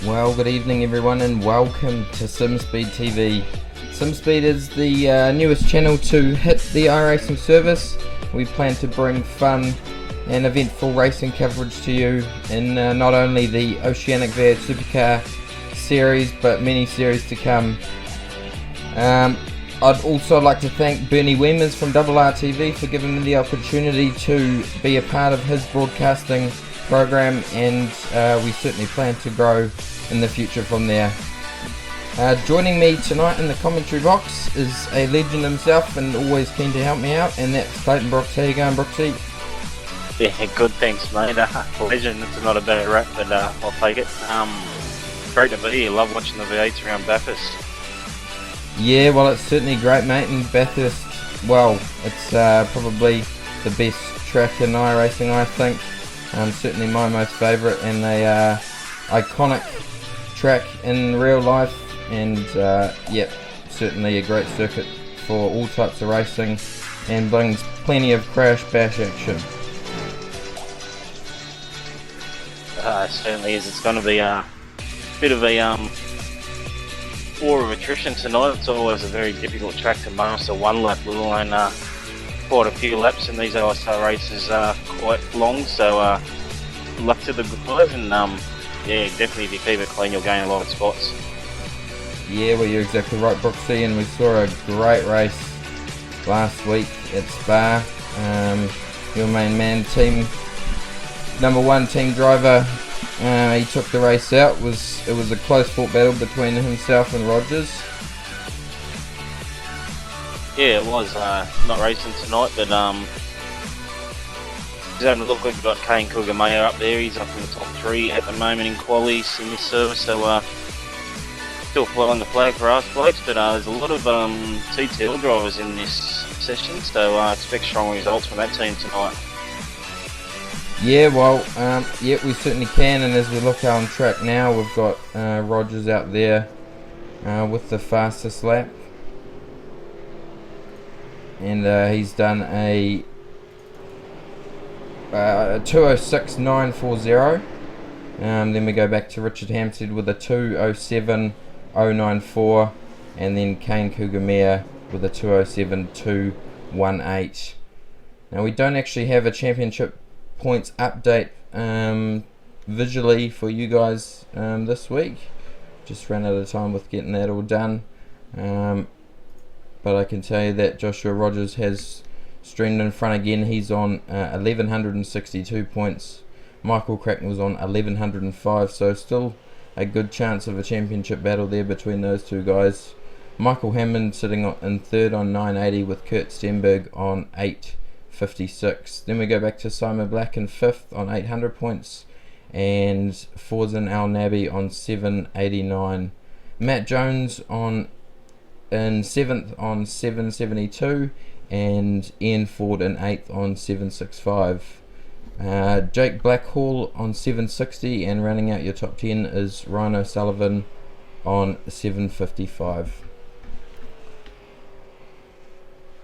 Well, good evening everyone and welcome to SimSpeed TV. SimSpeed is the newest channel to hit the iRacing service. We plan to bring fun and eventful racing coverage to you in not only the Oceanic V8 SUPERCAR series but many series to come. I'd also like to thank Bernie Weemers from RRTV for giving me the opportunity to be a part of his broadcasting program, and we certainly plan to grow in the future from there. Joining me tonight in the commentary box is a legend himself and always keen to help me out, and that's Clayton Brooks. How you going, Brooksy? Yeah, good, thanks mate. Legend, it's not a bad rap, but I'll take it. Great to be here, love watching the V8s around Bathurst. Yeah, well, it's certainly great, mate, and Bathurst, well, it's probably the best track in iRacing, I think. Certainly my most favourite, and a iconic track in real life, and yeah, certainly a great circuit for all types of racing, and brings plenty of crash bash action. It certainly is. It's going to be a bit of a war of attrition tonight. It's always a very difficult track to master one lap, let alone quite a few laps, and these OSR races are quite long, so luck to the guys, and yeah, definitely if you keep it clean you'll gain a lot of spots. Yeah, well, you're exactly right, Brooksy, and we saw a great race last week at Spa. Your main man, team number one team driver, he took the race out. It was a close fought battle between himself and Rogers. Yeah, it was not racing tonight, but just having a look, we've got Kane Kugamaya up there. He's up in the top 3 at the moment in qualies in this service, so still flying the flag for us blokes, but there's a lot of TTL drivers in this session, so expect strong results from that team tonight. Yeah, well, yeah, we certainly can, and as we look on track now, we've got Rogers out there with the fastest lap, and he's done a 2:06.940. Then we go back to Richard Hampstead with a 2:07.094, and then Kane Kugamaya with a 2:07.218. Now we don't actually have a championship points update visually for you guys this week. Just ran out of time with getting that all done, but I can tell you that Joshua Rogers has streamed in front again. He's on 1162 points. Michael Cracknell was on 1105, so still a good chance of a championship battle there between those two guys. Michael Hammond sitting in third on 980 with Kurt Stenberg on 856. Then we go back to Simon Black in 5th on 800 points, and Forzan Al Nabi on 789. Matt Jones in 7th on 772, and Ian Ford in 8th on 765. Jake Blackhall on 760, and rounding out your top 10 is Ryan O'Sullivan on 755.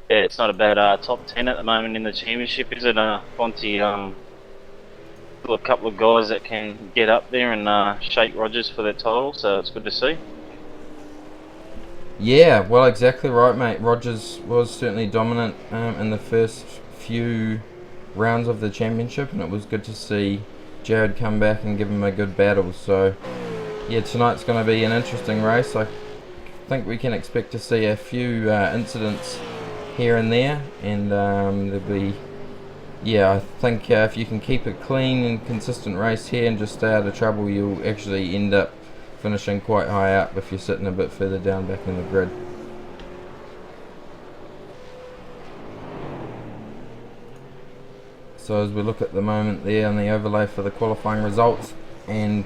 Yeah, it's not a bad top 10 at the moment in the championship, is it, Fonty? Still a couple of guys that can get up there and shake Rogers for that title, so it's good to see. Yeah, well, exactly right, mate. Rogers was certainly dominant in the first few rounds of the championship, and it was good to see Jared come back and give him a good battle. So, yeah, tonight's going to be an interesting race. I think we can expect to see a few incidents here and there, and there'll be, yeah, I think if you can keep it clean and consistent race here and just stay out of trouble, you'll actually end up finishing quite high up if you're sitting a bit further down back in the grid. So as we look at the moment there on the overlay for the qualifying results, and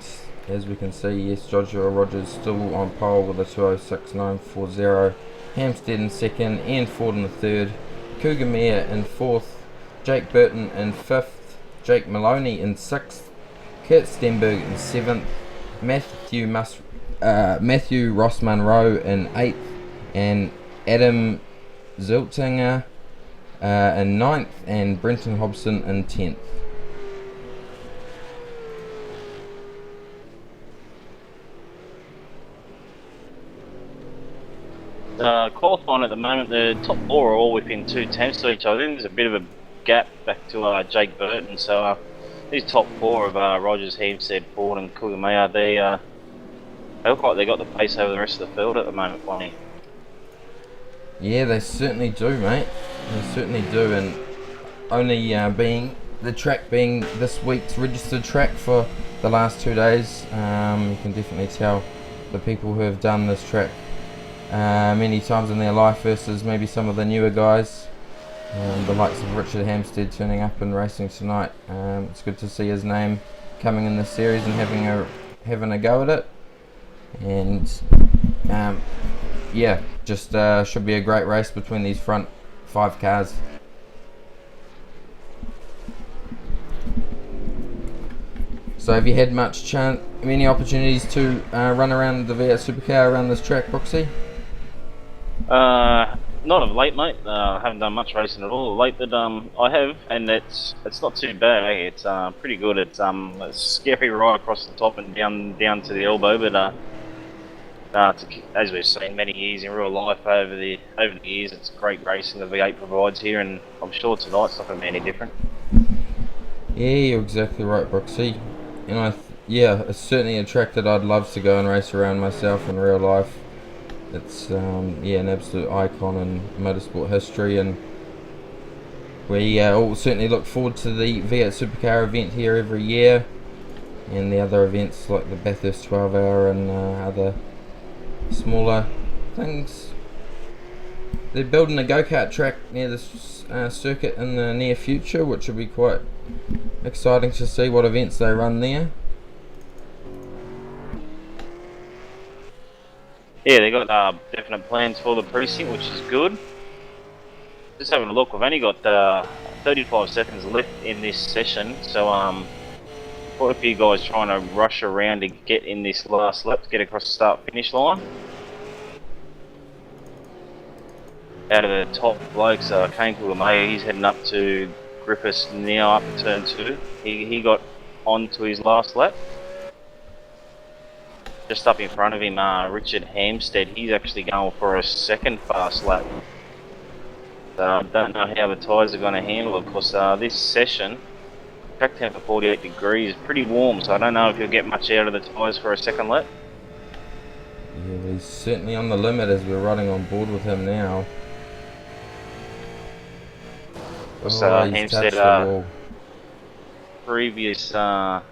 as we can see, yes, Joshua Rogers still on pole with a 2:06.940, Hampstead in 2nd, Ian Ford in 3rd, Kugamaya in 4th, Jake Burton in 5th, Jake Maloney in 6th, Kurt Stenberg in 7th, Matthew Ross Munro in 8th, and Adam Ziltinger in 9th, and Brenton Hobson in 10th. qualifying at the moment, the top four are all within 2 tenths of each other. I think there's a bit of a gap back to Jake Burton. So these top four of Rogers, Hampstead, Ford, and Kugamaya, they look like they got the pace over the rest of the field at the moment, Bonnie. Yeah, they certainly do, mate. They certainly do, and only being the track being this week's registered track for the last 2 days, you can definitely tell the people who have done this track many times in their life versus maybe some of the newer guys, the likes of Richard Hampstead turning up and racing tonight. It's good to see his name coming in the series and having a go at it, and yeah, just should be a great race between these front 5 cars. So have you had many opportunities to run around the V8 Supercar around this track, Brooksy? Not of late, mate. I haven't done much racing at all of late, but I have, and it's not too bad. It's pretty good. It's scary right across the top and down to the elbow, but as we've seen many years in real life over the years, it's great racing the V8 provides here, and I'm sure tonight's not going to be any different. Yeah, you're exactly right, Brooksy. And yeah, it's certainly a track that I'd love to go and race around myself in real life. It's an absolute icon in motorsport history, and we all certainly look forward to the V8 Supercar event here every year, and the other events like the Bathurst 12 Hour and other smaller things. They're building a go-kart track near this circuit in the near future, which will be quite exciting to see what events they run there. Yeah, they got definite plans for the precinct, which is good. Just having a look, we've only got 35 seconds left in this session, so quite a few guys trying to rush around to get in this last lap to get across the start-finish line. Out of the top blokes, Kane Kugamaya, he's heading up to Griffiths now up turn 2. He got on to his last lap. Just up in front of him, Richard Hampstead, he's actually going for a second fast lap. So I don't know how the tyres are going to handle it, because this session, track temp for 48 degrees, is pretty warm, so I don't know if you'll get much out of the tyres for a second lap. Yeah, he's certainly on the limit as we're riding on board with him now. So Hampstead, previous online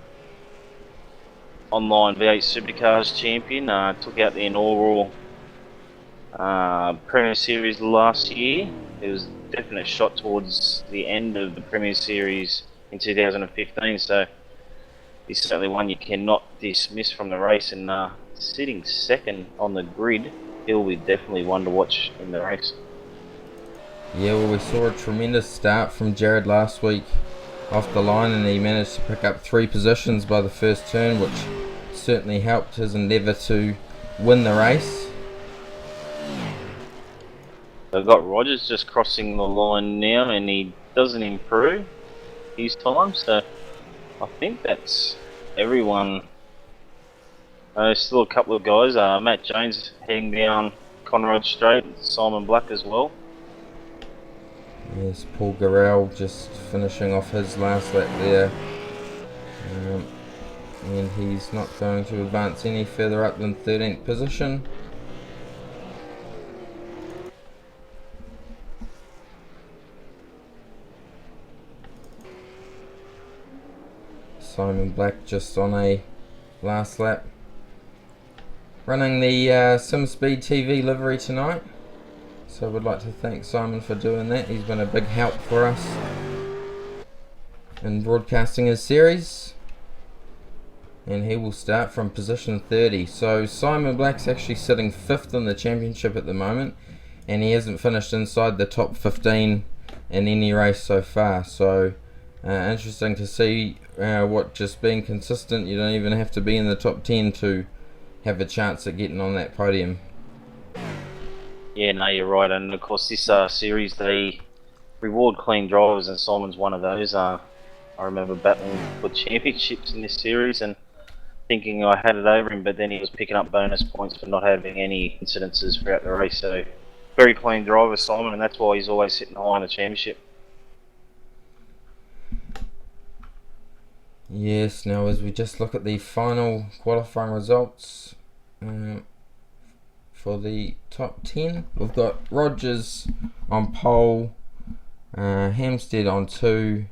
V8 Supercars champion, took out the inaugural Premier Series last year. It was a definite shot towards the end of the Premier Series in 2015, so he's certainly one you cannot dismiss from the race, and sitting second on the grid, he'll be definitely one to watch in the race. Yeah, well, we saw a tremendous start from Jared last week off the line, and he managed to pick up 3 positions by the first turn, which certainly helped his endeavour to win the race. They've got Rogers just crossing the line now, and he doesn't improve his time, so I think that's everyone. Still a couple of guys, Matt Jones heading down Conrad Straight, Simon Black as well. Yes, Paul Garrell just finishing off his last lap there, and he's not going to advance any further up than 13th position. Simon Black just on a last lap, running the SimSpeed TV livery tonight. So I would like to thank Simon for doing that. He's been a big help for us in broadcasting his series. And he will start from position 30. So Simon Black's actually sitting 5th in the championship at the moment, and he hasn't finished inside the top 15 in any race so far. So interesting to see what just being consistent, you don't even have to be in the top 10 to have a chance at getting on that podium. Yeah, no, you're right, and of course this series they reward clean drivers, and Simon's one of those. I remember battling for championships in this series and thinking I had it over him, but then he was picking up bonus points for not having any incidences throughout the race, so very clean driver, Simon, and that's why he's always sitting high in the championship. Yes, now as we just look at the final qualifying results for the top 10, we've got Rogers on pole, Hampstead on 2,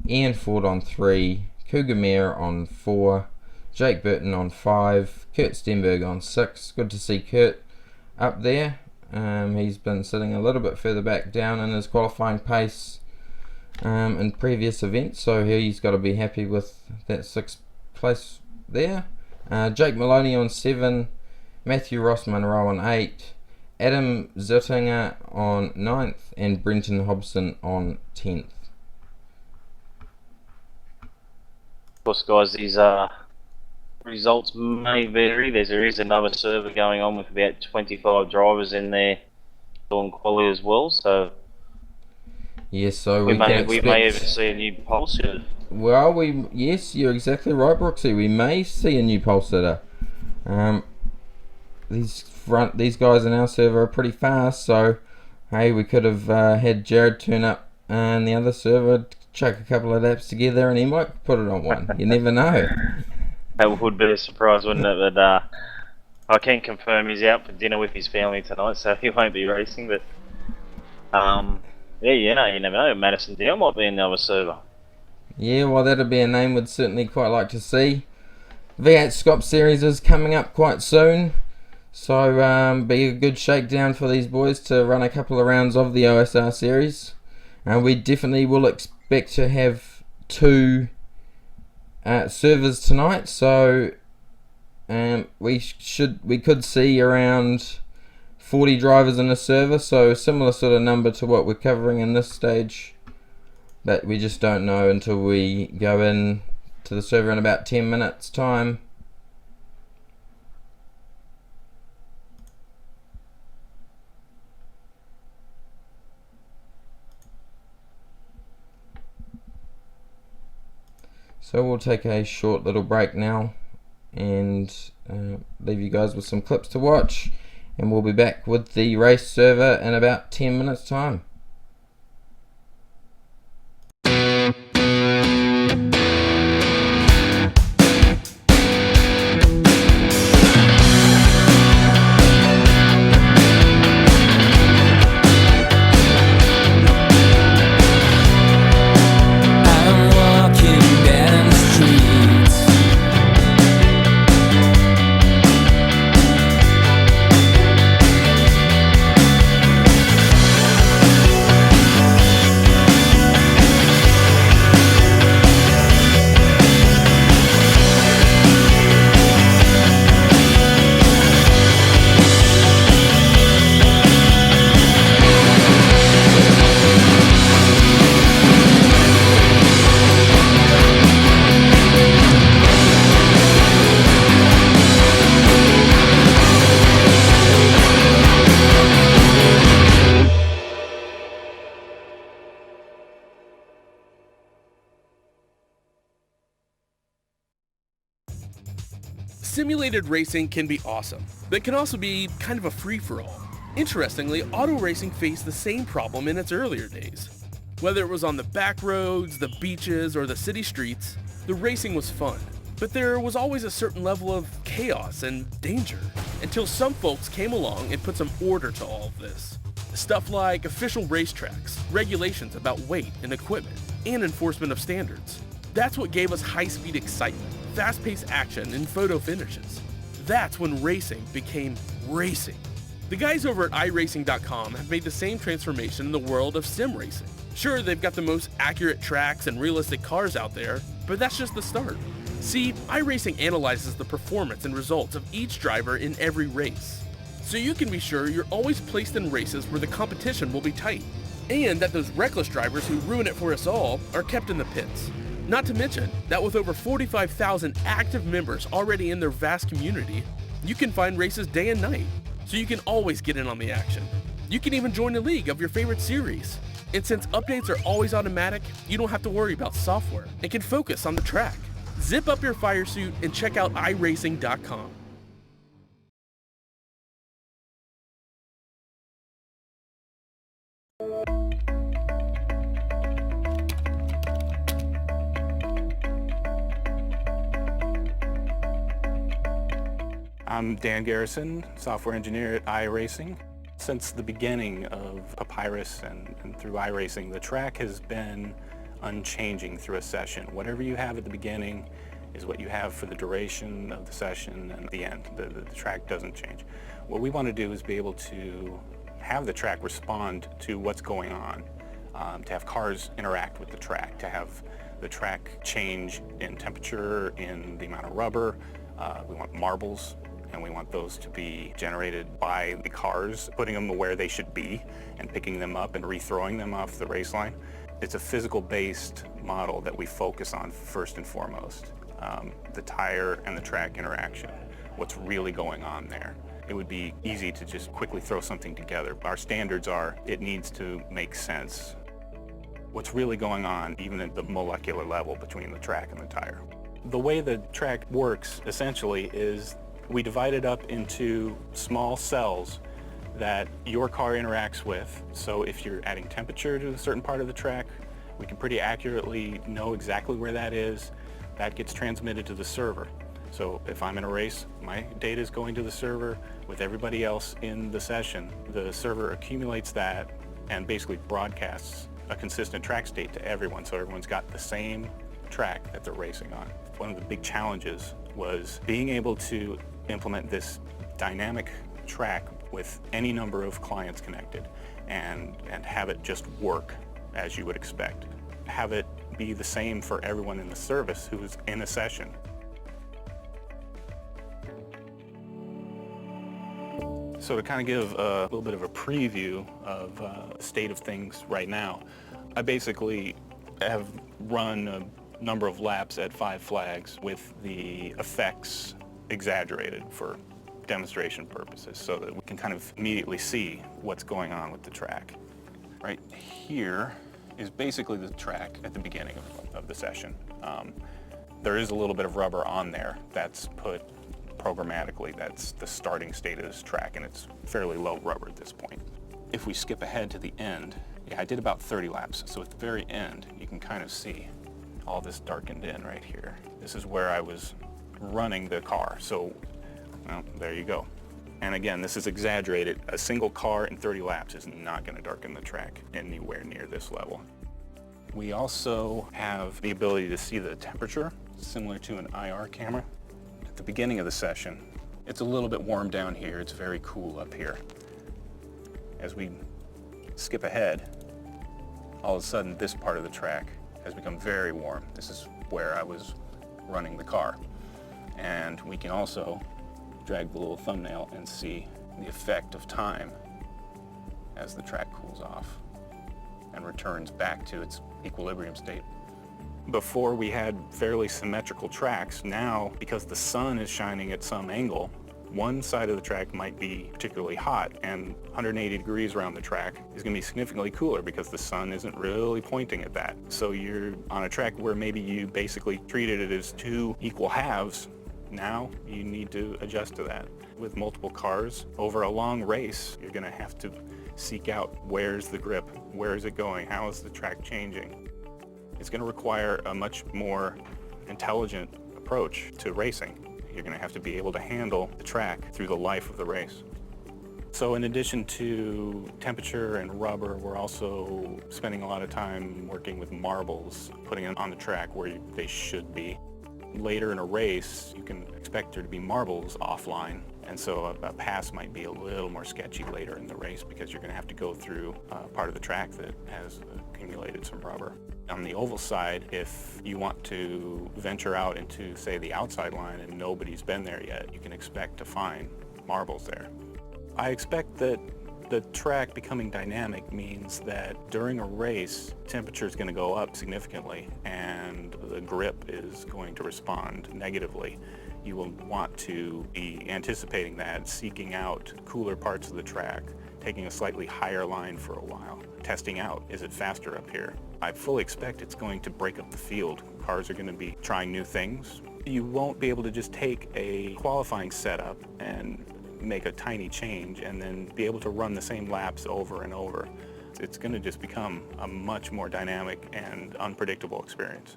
Ian Ford on 3, Cougar on 4, Jake Burton on 5, Kurt Stenberg on 6. Good to see Kurt up there. He's been sitting a little bit further back down in his qualifying pace in previous events, so he's got to be happy with that 6th place there. Jake Maloney on 7, Matthew Ross Monroe on 8, Adam Zittinger on 9th, and Brenton Hobson on 10th. Of course, guys, these results may vary. There is another server going on with about 25 drivers in there doing quality as well, so yes, so we may even see a new pole sitter. Well, yes, you're exactly right, Brooksy. We may see a new pole sitter. These guys in our server are pretty fast, so hey, we could have had Jared turn up in the other server, chuck a couple of laps together, and he might put it on one. You never know. That would be a surprise, wouldn't it? But I can confirm he's out for dinner with his family tonight, so he won't be racing. But yeah, you never know. Madison Dow might be in the other server. Yeah, well, that'd be a name we'd certainly quite like to see. V8 Scop Series is coming up quite soon, so be a good shakedown for these boys to run a couple of rounds of the OSR Series. We definitely will expect to have 2 servers tonight, so we could see around 40 drivers in a server, so similar sort of number to what we're covering in this stage, but we just don't know until we go in to the server in about 10 minutes time. So we'll take a short little break now and leave you guys with some clips to watch, and we'll be back with the race server in about 10 minutes time. Simulated racing can be awesome, but can also be kind of a free-for-all. Interestingly, auto racing faced the same problem in its earlier days. Whether it was on the back roads, the beaches, or the city streets, the racing was fun. But there was always a certain level of chaos and danger, until some folks came along and put some order to all of this. Stuff like official racetracks, regulations about weight and equipment, and enforcement of standards. That's what gave us high-speed excitement, fast-paced action, and photo finishes. That's when racing became racing. The guys over at iRacing.com have made the same transformation in the world of sim racing. Sure, they've got the most accurate tracks and realistic cars out there, but that's just the start. See, iRacing analyzes the performance and results of each driver in every race, so you can be sure you're always placed in races where the competition will be tight, and that those reckless drivers who ruin it for us all are kept in the pits. Not to mention that with over 45,000 active members already in their vast community, you can find races day and night, so you can always get in on the action. You can even join a league of your favorite series. And since updates are always automatic, you don't have to worry about software and can focus on the track. Zip up your fire suit and check out iRacing.com. I'm Dan Garrison, software engineer at iRacing. Since the beginning of Papyrus and through iRacing, the track has been unchanging through a session. Whatever you have at the beginning is what you have for the duration of the session and the end. The track doesn't change. What we want to do is be able to have the track respond to what's going on, to have cars interact with the track, to have the track change in temperature, in the amount of rubber. We want marbles, and we want those to be generated by the cars, putting them where they should be and picking them up and rethrowing them off the race line. It's a physical-based model that we focus on first and foremost. The tire and the track interaction, what's really going on there. It would be easy to just quickly throw something together. Our standards are, it needs to make sense. What's really going on, even at the molecular level between the track and the tire. The way the track works, essentially, is we divide it up into small cells that your car interacts with. So if you're adding temperature to a certain part of the track, we can pretty accurately know exactly where that is. That gets transmitted to the server. So if I'm in a race, my data is going to the server with everybody else in the session. The server accumulates that and basically broadcasts a consistent track state to everyone, so everyone's got the same track that they're racing on. One of the big challenges was being able to implement this dynamic track with any number of clients connected and have it just work as you would expect. Have it be the same for everyone in the service who's in a session. So to kind of give a little bit of a preview of the state of things right now, I basically have run a number of laps at 5 flags with the effects exaggerated for demonstration purposes so that we can kind of immediately see what's going on with the track. Right here is basically the track at the beginning of the session. There is a little bit of rubber on there that's put programmatically. That's the starting state of this track, and it's fairly low rubber at this point. If we skip ahead to the end, I did about 30 laps, so at the very end you can kind of see all this darkened in right here. This is where I was running the car, so well, there you go. And again, this is exaggerated. A single car in 30 laps is not going to darken the track anywhere near this level. We also have the ability to see the temperature, similar to an IR camera. At the beginning of the session, it's a little bit warm down here. It's very cool up here. As we skip ahead, all of a sudden this part of the track has become very warm. This is where I was running the car. And we can also drag the little thumbnail and see the effect of time as the track cools off and returns back to its equilibrium state. Before we had fairly symmetrical tracks. Now, because the sun is shining at some angle, one side of the track might be particularly hot, and 180 degrees around the track is going to be significantly cooler because the sun isn't really pointing at that. So you're on a track where maybe you basically treated it as 2 equal halves. Now you need to adjust to that. With multiple cars over a long race, you're going to have to seek out where's the grip, where is it going, how is the track changing. It's going to require a much more intelligent approach to racing. You're going to have to be able to handle the track through the life of the race. So in addition to temperature and rubber, we're also spending a lot of time working with marbles, putting them on the track where they should be. Later in a race, you can expect there to be marbles offline, and so a pass might be a little more sketchy later in the race because you're going to have to go through part of the track that has accumulated some rubber. On the oval side, if you want to venture out into, say, the outside line and nobody's been there yet, you can expect to find marbles there. I expect that the track becoming dynamic means that during a race, temperature is going to go up significantly and the grip is going to respond negatively. You will want to be anticipating that, seeking out cooler parts of the track, taking a slightly higher line for a while, testing out, is it faster up here? I fully expect it's going to break up the field. Cars are going to be trying new things. You won't be able to just take a qualifying setup and make a tiny change and then be able to run the same laps over and over. It's going to just become a much more dynamic and unpredictable experience.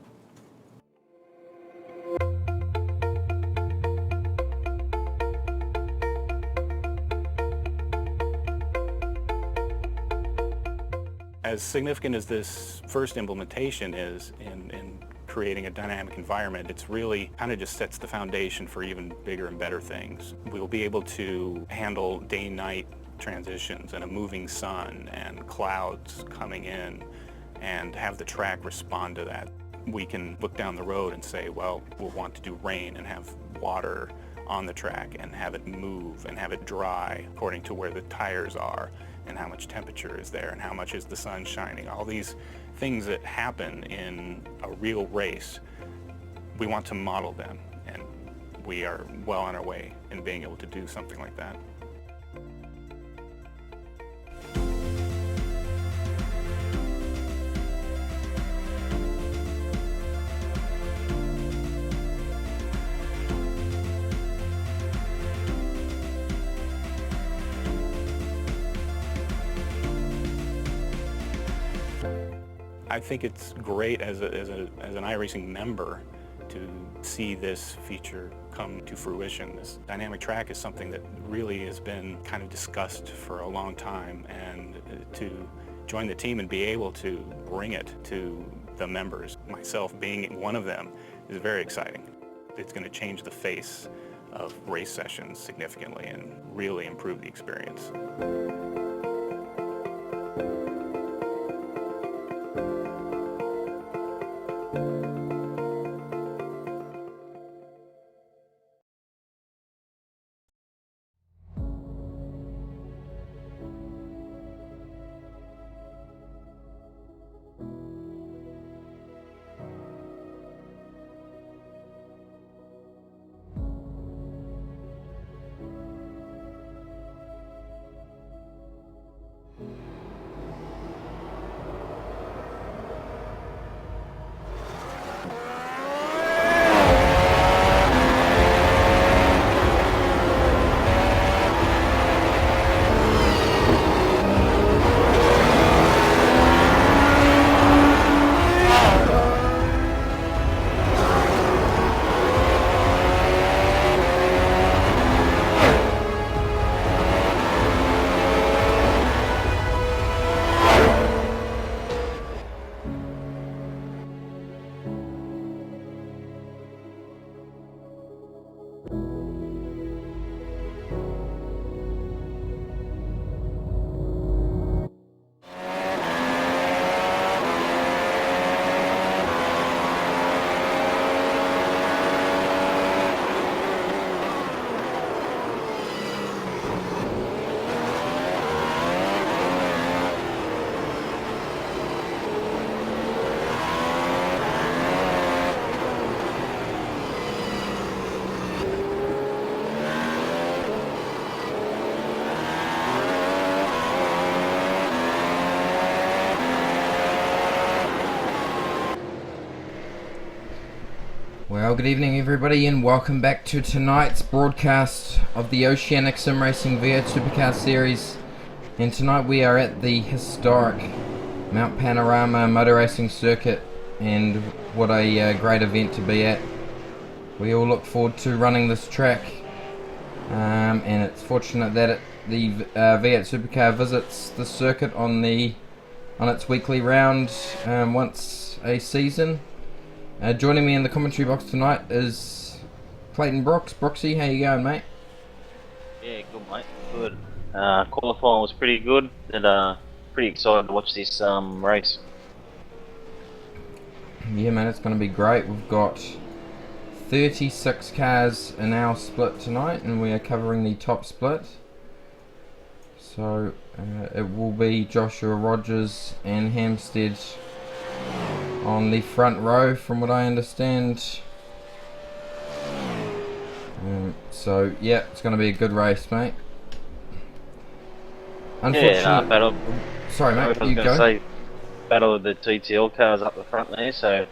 as significant as this first implementation is in creating a dynamic environment, it's really kind of just sets the foundation for even bigger and better things. We'll be able to handle day-night transitions and a moving sun and clouds coming in and have the track respond to that. We can look down the road and say, well, we'll want to do rain and have water on the track and have it move and have it dry according to where the tires are and how much temperature is there and how much is the sun shining. All these things that happen in a real race, we want to model them, and we are well on our way in being able to do something like that. I think it's great as an iRacing member to see this feature come to fruition. This dynamic track is something that really has been kind of discussed for a long time, and to join the team and be able to bring it to the members, myself being one of them, is very exciting. It's going to change the face of race sessions significantly and really improve the experience. Well, good evening everybody, and welcome back to tonight's broadcast of the Oceanic Sim Racing V8 Supercar Series. And tonight we are at the historic Mount Panorama Motor Racing Circuit, and what a great event to be at. We all look forward to running this track, and it's fortunate that the V8 Supercar visits the circuit on its weekly round once a season. Joining me in the commentary box tonight is Clayton Brooks. Brooksy, how you going, mate? Yeah, good, mate. Good. Qualifying was pretty good, and pretty excited to watch this race. Yeah, man, it's going to be great. We've got 36 cars in our split tonight, and we are covering the top split. So it will be Joshua Rogers and Hampstead on the front row, from what I understand. So yeah, it's going to be a good race, mate. Unfortunately, battle. Sorry, mate. I was going to say battle of the TTL cars up the front there, so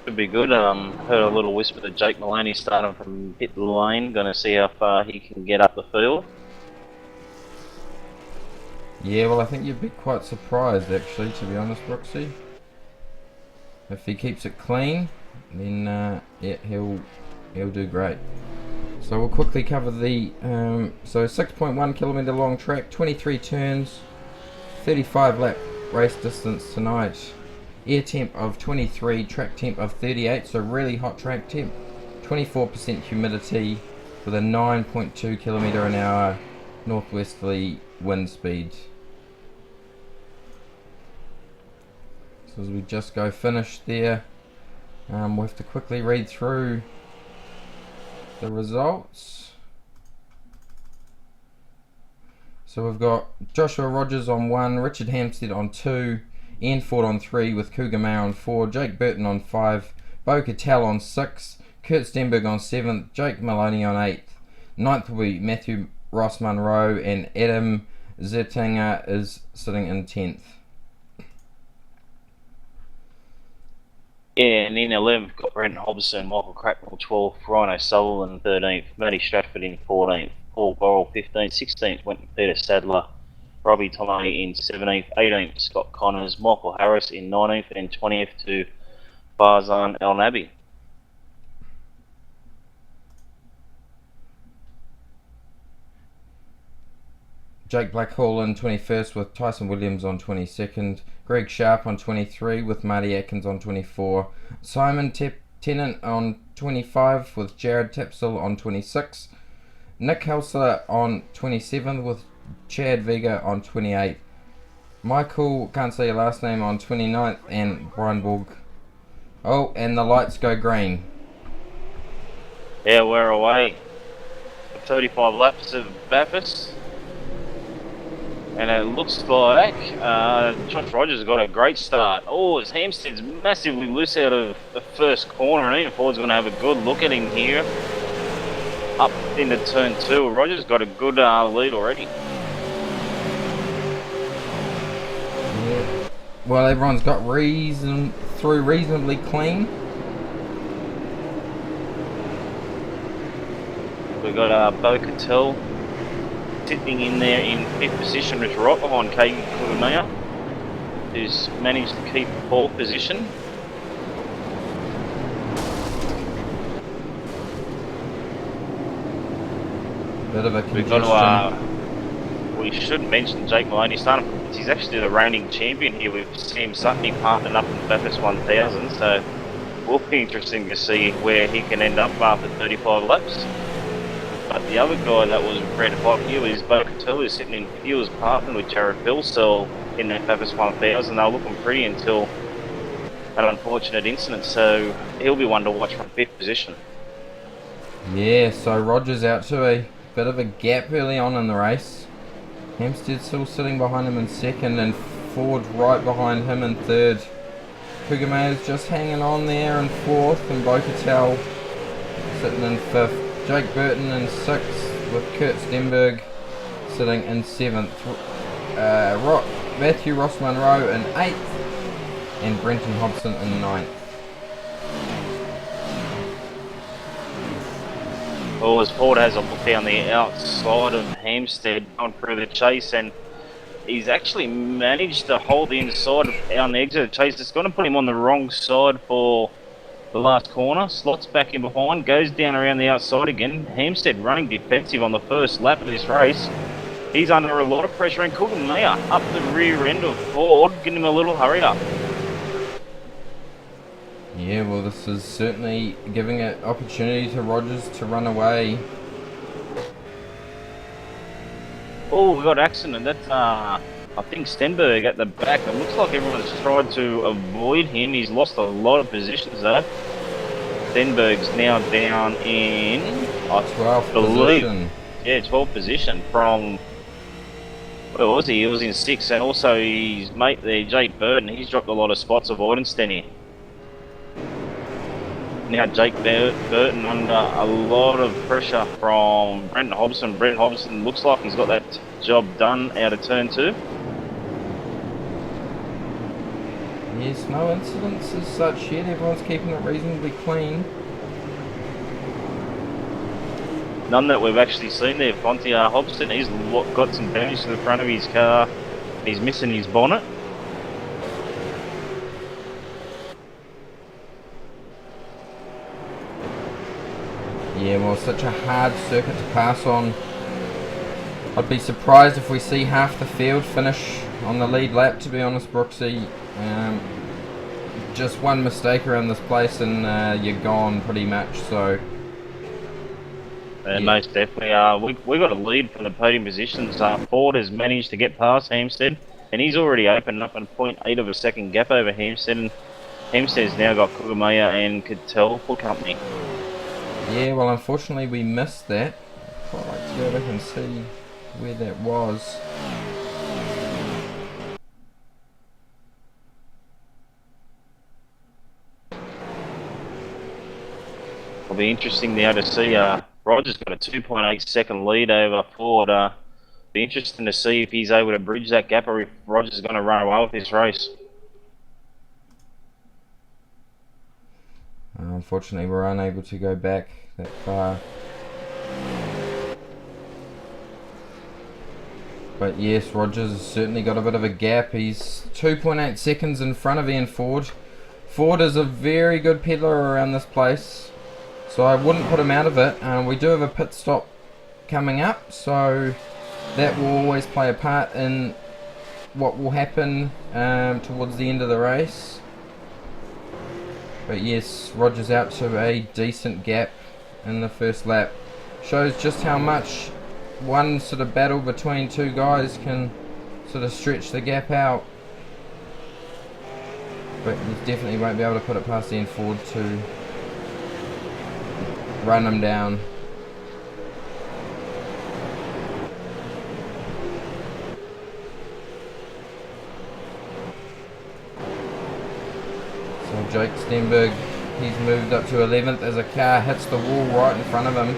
should be good. Heard a little whisper that Jake Maloney starting from pit lane, going to see how far he can get up the field. Yeah, well, I think you'd be quite surprised, actually, to be honest, Brooksy. If he keeps it clean, then yeah, he'll do great. So we'll quickly cover the 6.1 kilometre long track, 23 turns, 35 lap race distance tonight. Air temp of 23, track temp of 38, so really hot track temp. 24% humidity with a 9.2 kilometre an hour northwesterly wind speed. So as we just go finish there, we have to quickly read through the results. So we've got Joshua Rogers on 1, Richard Hampstead on 2, Ian Ford on 3 with Cougar Mayer on 4, Jake Burton on 5, Bo Cattell on 6, Kurt Stenberg on 7th, Jake Maloney on 8th. 9th will be Matthew Ross Munro, and Adam Zertinger is sitting in 10th. Yeah, and in 11th, we've got Brenton Hobson, Michael Cracknell 12th, Rhino Sullivan 13th, Matty Stratford in 14th, Paul Borrell 15th, 16th went to Peter Sadler, Robbie Tomei in 17th, 18th Scott Connors, Michael Harris in 19th, and 20th to Farzan El Nabi. Jake Blackhall in 21st with Tyson Williams on 22nd, Greg Sharp on 23 with Marty Atkins on 24, Simon Tennant on 25 with Jared Tapsell on 26, Nick Helsler on 27 with Chad Vega on 28, Michael, can't say your last name, on 29th, and Brian Borg. Oh, and the lights go green. Yeah, we're away. 35 laps of Bathurst. And it looks like Josh Rogers got a great start. Oh, his Hampstead's massively loose out of the first corner, and Ian Ford's going to have a good look at him here. Up into turn 2. Rogers got a good lead already. Yeah. Well, everyone's got through reasonably clean. We've got Bo Cattell sitting in there in 5th position, which is right behind Kagan Kudumea, who's managed to keep 4th position. Bit of a congestion. We should mention Jake Maloney starting. He's actually the reigning champion here with Sam Sutton. He partnered up in the Bathurst 1000, so will be interesting to see where he can end up after 35 laps. But the other guy that was red hot here is Bo Cattell, who's sitting in. He was partnered with Jared Bilsell in that Bathurst 1000. They were looking pretty until an unfortunate incident, so he'll be one to watch from 5th position. Yeah, so Rogers out to a bit of a gap early on in the race. Hampstead still sitting behind him in 2nd, and Ford right behind him in 3rd. Cougar Mayer's just hanging on there in 4th, and Bo Cattell sitting in 5th. Jake Burton in 6th with Kurt Stenberg sitting in 7th. Matthew Ross Munro in 8th, and Brenton Hobson in 9th. Well, as Ford has a look down the outside of Hampstead on through the chase, and he's actually managed to hold the inside on the exit of the chase. It's going to put him on the wrong side for the last corner. Slots back in behind, goes down around the outside again. Hampstead running defensive on the first lap of this race. He's under a lot of pressure, and Cougar Mayer up the rear end of Ford, getting him a little hurry up. Yeah, well, this is certainly giving an opportunity to Rogers to run away. Oh, we got accident. That's I think Stenberg at the back. It looks like everyone's tried to avoid him. He's lost a lot of positions though. Stenberg's now down in 12th position. Yeah, 12th position from, where was he? He was in 6th, and also his mate there, Jake Burton, he's dropped a lot of spots avoidance then here. Now Jake Burton under a lot of pressure from Brenton Hobson. Brenton Hobson looks like he's got that job done out of turn 2. Yes, no incidents as such yet. Everyone's keeping it reasonably clean. None that we've actually seen there. Fonte Hobson, he's got some damage to the front of his car. He's missing his bonnet. Yeah, well, such a hard circuit to pass on. I'd be surprised if we see half the field finish on the lead lap, to be honest, Brooksy. Just one mistake around this place and you're gone pretty much, so... Yeah. Most definitely. We got a lead from the podium positions. Ford has managed to get past Hampstead, and he's already opened up a 0.8 of a second gap over Hampstead, and Hampstead's now got Kugamaya and Cattell for company. Yeah, well, unfortunately we missed that. I'd quite like to go back and see where that was. It'll be interesting now to see. Roger's got a 2.8 second lead over Ford. Be interesting to see if he's able to bridge that gap or if Roger's going to run away with this race. Unfortunately, we're unable to go back that far. But yes, Rogers has certainly got a bit of a gap. He's 2.8 seconds in front of Ian Ford. Ford is a very good peddler around this place, so I wouldn't put him out of it. We do have a pit stop coming up, so that will always play a part in what will happen towards the end of the race. But yes, Rogers out to a decent gap in the first lap. Shows just how much one sort of battle between two guys can sort of stretch the gap out. But you definitely won't be able to put it past Ian Ford to run him down. So Jake Stenberg, he's moved up to 11th as a car hits the wall right in front of him.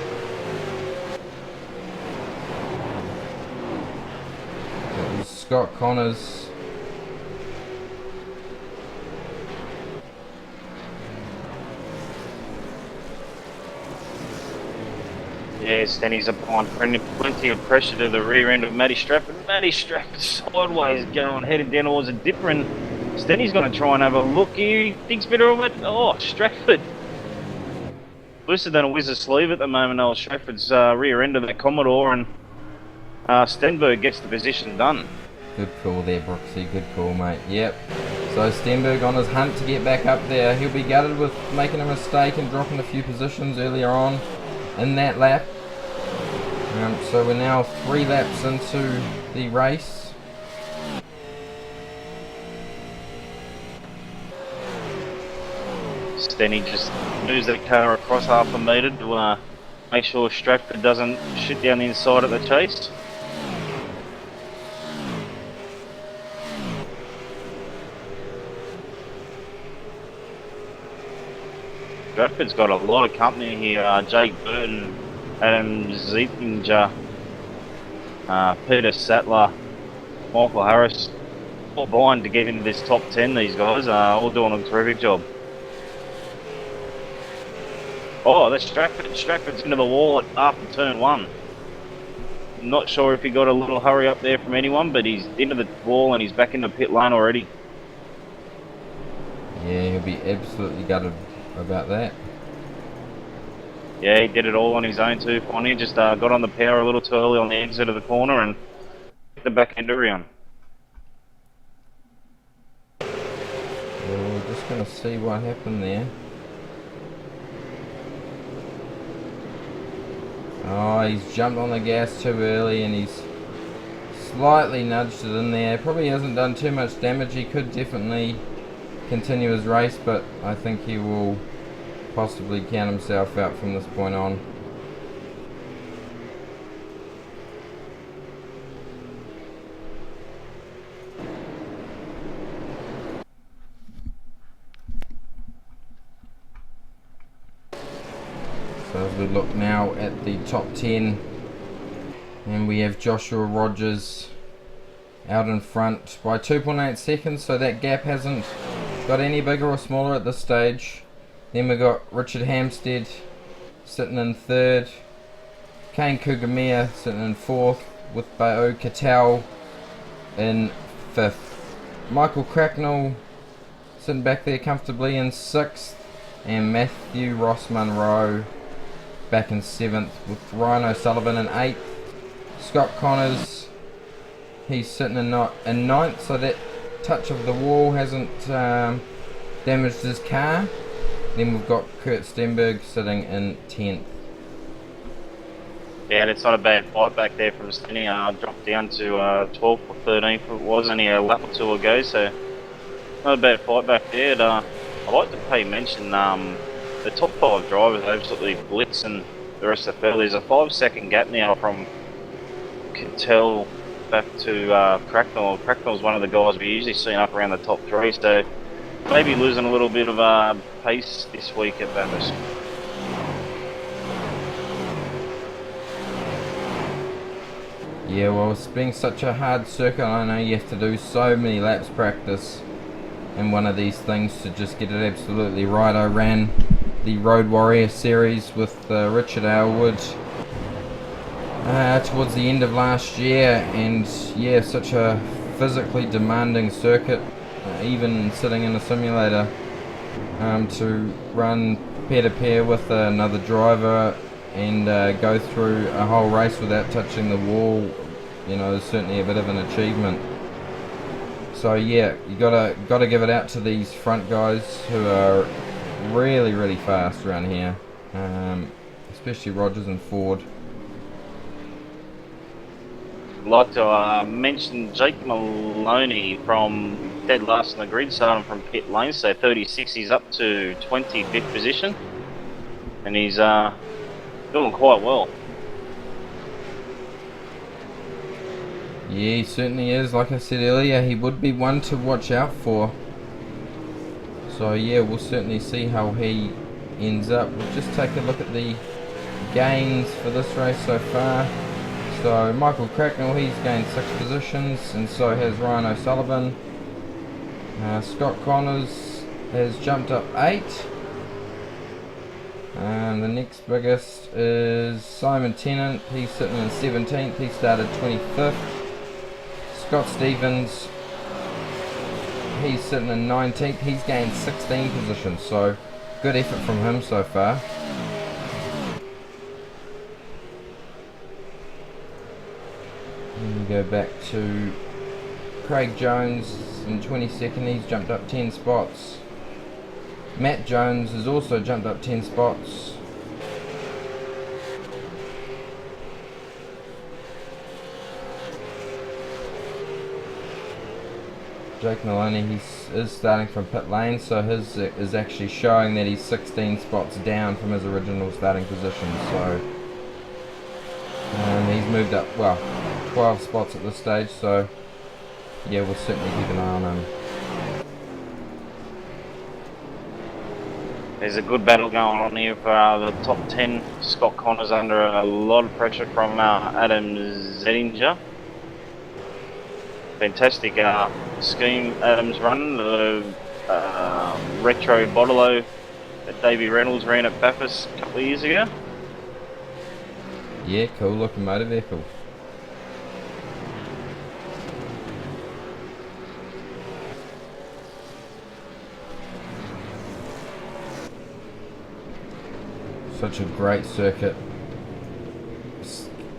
It was Scott Connors. Yes, then he's applying plenty of pressure to the rear end of Matty Stratford. Matty Stratford sideways going, headed down towards a dipper, and Stenny's going to try and have a look here. He thinks better of it. Oh, Stratford. Looser than a wizard's sleeve at the moment. Oh, Stratford's rear end of the Commodore, and Stenberg gets the position done. Good call there, Brooksy. Good call, mate. Yep. So Stenberg on his hunt to get back up there. He'll be gutted with making a mistake and dropping a few positions earlier on in that lap. So we're now 3 laps into the race. Stenny just moves the car across half a metre to make sure Stratford doesn't shoot down the inside of the chase. Stratford's got a lot of company here. Jake Burton, Adam Ziepinger, Peter Sattler, Michael Harris, all behind to get into this top 10. These guys are all doing a terrific job. Oh, that's Stratford. Stratford's into the wall after turn 1. Not sure if he got a little hurry up there from anyone, but he's into the wall and he's back into pit lane already. Yeah, he'll be absolutely gutted about that. Yeah, he did it all on his own too. Finally, just got on the power a little too early on the exit of the corner and hit the back end around. Well, we're just going to see what happened there. Oh, he's jumped on the gas too early and he's slightly nudged it in there. Probably hasn't done too much damage. He could definitely continue his race, but I think he will possibly count himself out from this point on. So as we look now at the top 10, and we have Joshua Rogers out in front by 2.8 seconds, so that gap hasn't got any bigger or smaller at this stage. Then we got Richard Hampstead sitting in 3rd, Kane Kugamia sitting in 4th, with Bao Cattell in 5th. Michael Cracknell sitting back there comfortably in 6th, and Matthew Ross Munro back in 7th, with Ryan O'Sullivan in 8th, Scott Connors, he's sitting in ninth, so that touch of the wall hasn't damaged his car. Then we've got Kurt Stenberg sitting in 10th. Yeah, and it's not a bad fight back there from Stenny. Dropped down to 12th or 13th. It was only a lap or two ago, so not a bad fight back there. And, I'd like to pay mention the top 5 drivers absolutely blitzing the rest of the field. There's a 5-second gap now from Cattell back to Cracknell. Cracknell's one of the guys we usually see up around the top 3, so maybe losing a little bit of pace this week at Bathurst. Yeah, well, it's been such a hard circuit. I know you have to do so many laps practice in one of these things to just get it absolutely right. I ran the Road Warrior series with Richard Aylwood towards the end of last year, and yeah, such a physically demanding circuit, even sitting in a simulator, to run pair-to-pair with another driver and go through a whole race without touching the wall, you know, is certainly a bit of an achievement. So yeah, you gotta give it out to these front guys who are really fast around here, especially Rogers and Ford. I'd like to mention Jake Maloney from dead last in the grid, starting from pit lane, so 36. He's up to 25th position, and he's doing quite well. Yeah, he certainly is. Like I said earlier, he would be one to watch out for. So yeah, we'll certainly see how he ends up. We'll just take a look at the gains for this race so far. So Michael Cracknell, he's gained 6 positions, and so has Ryan O'Sullivan. Scott Connors has jumped up 8. And the next biggest is Simon Tennant. He's sitting in 17th. He started 25th. Scott Stevens, he's sitting in 19th. He's gained 16 positions, so good effort from him so far. And we go back to Craig Jones in 22nd. He's jumped up 10 spots. Matt Jones has also jumped up 10 spots. Jake Maloney, he is starting from pit lane, so his is actually showing that he's 16 spots down from his original starting position. So he's moved up, well, 12 spots at this stage, so yeah, we'll certainly keep an eye on him. There's a good battle going on here for the top 10. Scott Connors under a lot of pressure from Adam Zettinger. Fantastic scheme Adam's running. The retro Botolo that Davey Reynolds ran at Bathurst a couple of years ago. Yeah, cool looking motor vehicle. Such a great circuit.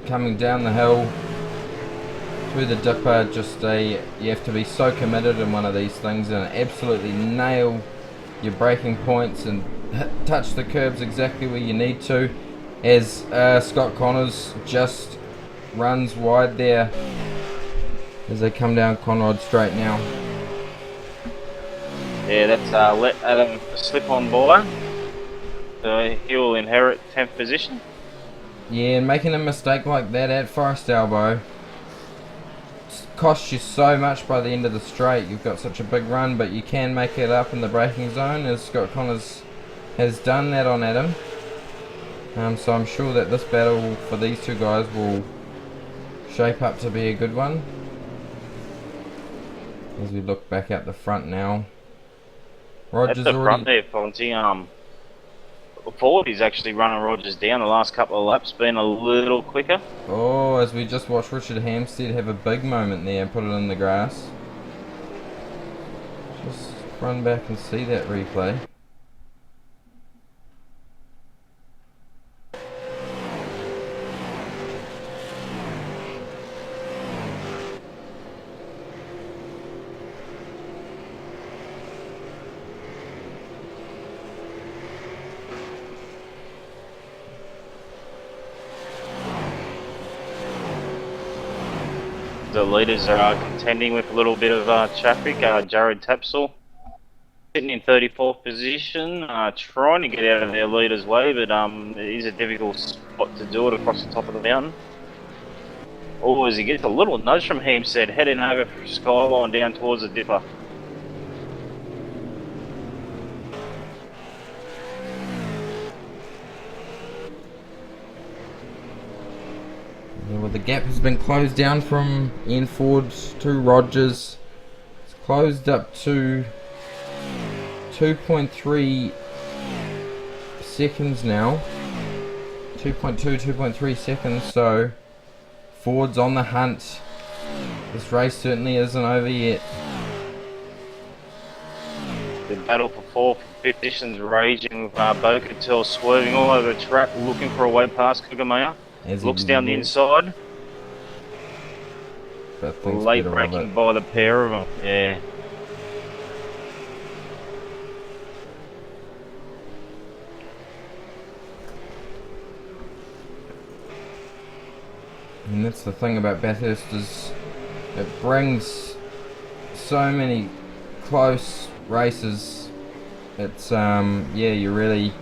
Coming down the hill through the dipper, you have to be so committed in one of these things and absolutely nail your braking points and touch the curbs exactly where you need to, as Scott Connors just runs wide there as they come down Conrod Straight now. Yeah, that's let Adam slip on by. So he'll inherit 10th position. Yeah, and making a mistake like that at Forest Elbow costs you so much by the end of the straight. You've got such a big run, but you can make it up in the braking zone, as Scott Connors has done that on Adam. So I'm sure that this battle for these two guys will shape up to be a good one. As we look back at the front now, Rogers at the already front there, Fonty. Ford is actually running Rogers down the last couple of laps, been a little quicker. Oh, as we just watched Richard Hampstead have a big moment there and put it in the grass. Just run back and see that replay. the leaders are contending with a little bit of traffic. Jared Tapsell sitting in 34th position, trying to get out of their leader's way, but it is a difficult spot to do it across the top of the mountain. Oh, as he gets a little nudge from Hampstead, heading over from Skyline down towards the Dipper. Well, the gap has been closed down from Ian Ford to Rogers. It's closed up to 2.3 seconds now. 2.3 seconds, so Ford's on the hunt. This race certainly isn't over yet. The battle for fourth position's raging with Bocatel swerving all over the track, looking for a way past Kugamaya. Looks down the inside. Late braking by the pair of them, yeah. And that's the thing about Bathurst, is it brings so many close races. It's yeah, you really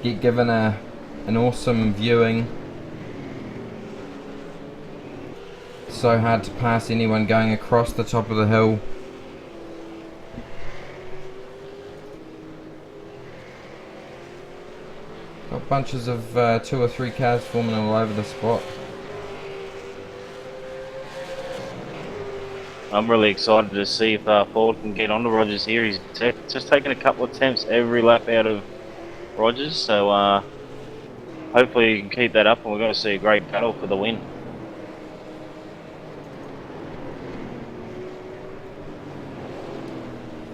get given an awesome viewing. So hard to pass anyone going across the top of the hill. Got bunches of 2 or 3 cars forming all over the spot. I'm really excited to see if Ford can get onto Rogers here. He's just taken a couple of attempts every lap out of Rogers, so hopefully he can keep that up and we're going to see a great battle for the win.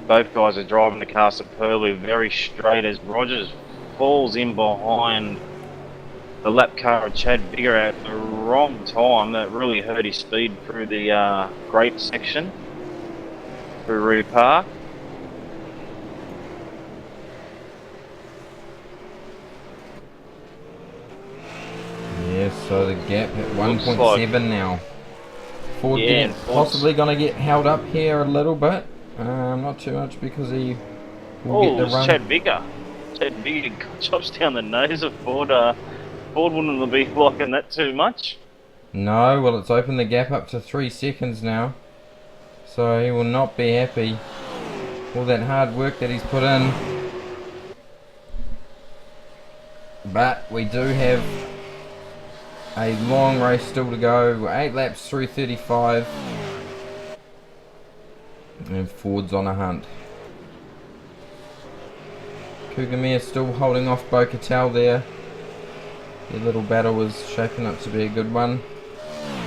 Both guys are driving the car superbly, very straight, as Rogers falls in behind the lap car of Chad Bigger at the wrong time. That really hurt his speed through the grape section, through Reedy Park. Yeah, so the gap at 1.7 now. Ford possibly going to get held up here a little bit. Not too much, because he will get the run. Chad Bigger. Chad Bigger chops down the nose of Ford. Ford wouldn't be liking that too much. No, well, it's opened the gap up to 3 seconds now. So he will not be happy. All that hard work that he's put in. But we do have a long race still to go. 8 laps through 35. And Ford's on a hunt. Kugamir still holding off Bocatel there. Their little battle was shaping up to be a good one.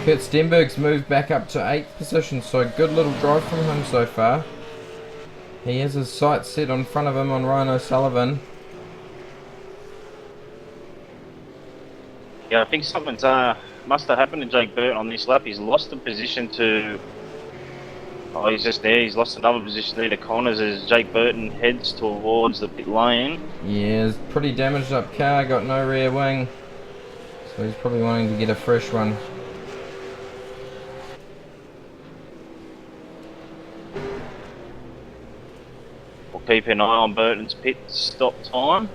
Kurt Stenberg's moved back up to 8th position, so good little drive from him so far. He has his sights set in front of him on Ryan O'Sullivan. Yeah, I think something's must have happened to Jake Burton on this lap. He's lost the position to... Oh, he's just there. He's lost another position there to Connors as Jake Burton heads towards the pit lane. Yeah, it's pretty damaged up car, got no rear wing. So he's probably wanting to get a fresh one. We'll keep an eye on Burton's pit stop time.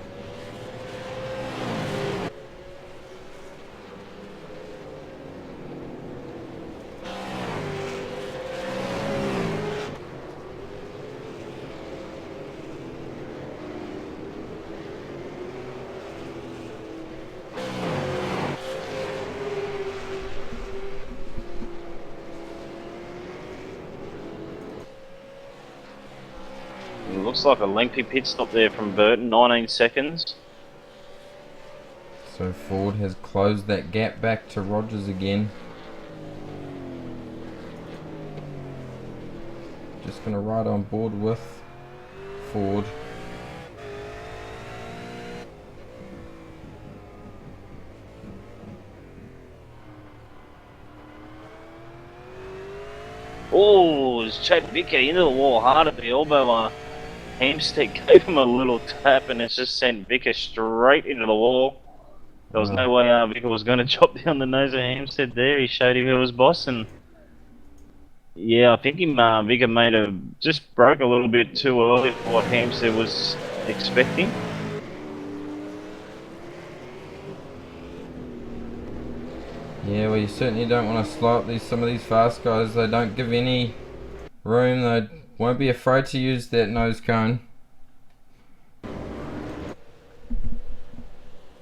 Looks like a lengthy pit stop there from Burton, 19 seconds. So Ford has closed that gap back to Rogers again. Just going to ride on board with Ford. Oh, as Chad Vicker into the wall hard at the elbow. Hampstead gave him a little tap and it's just sent Vicker straight into the wall. There was no way Vicker was going to chop down the nose of Hampstead there. He showed him who was boss, and Yeah, I think him Vigor made a just broke a little bit too early for what Hampstead was expecting. Yeah, well, you certainly don't want to slow up some of these fast guys. They don't give any room. They won't be afraid to use that nose cone.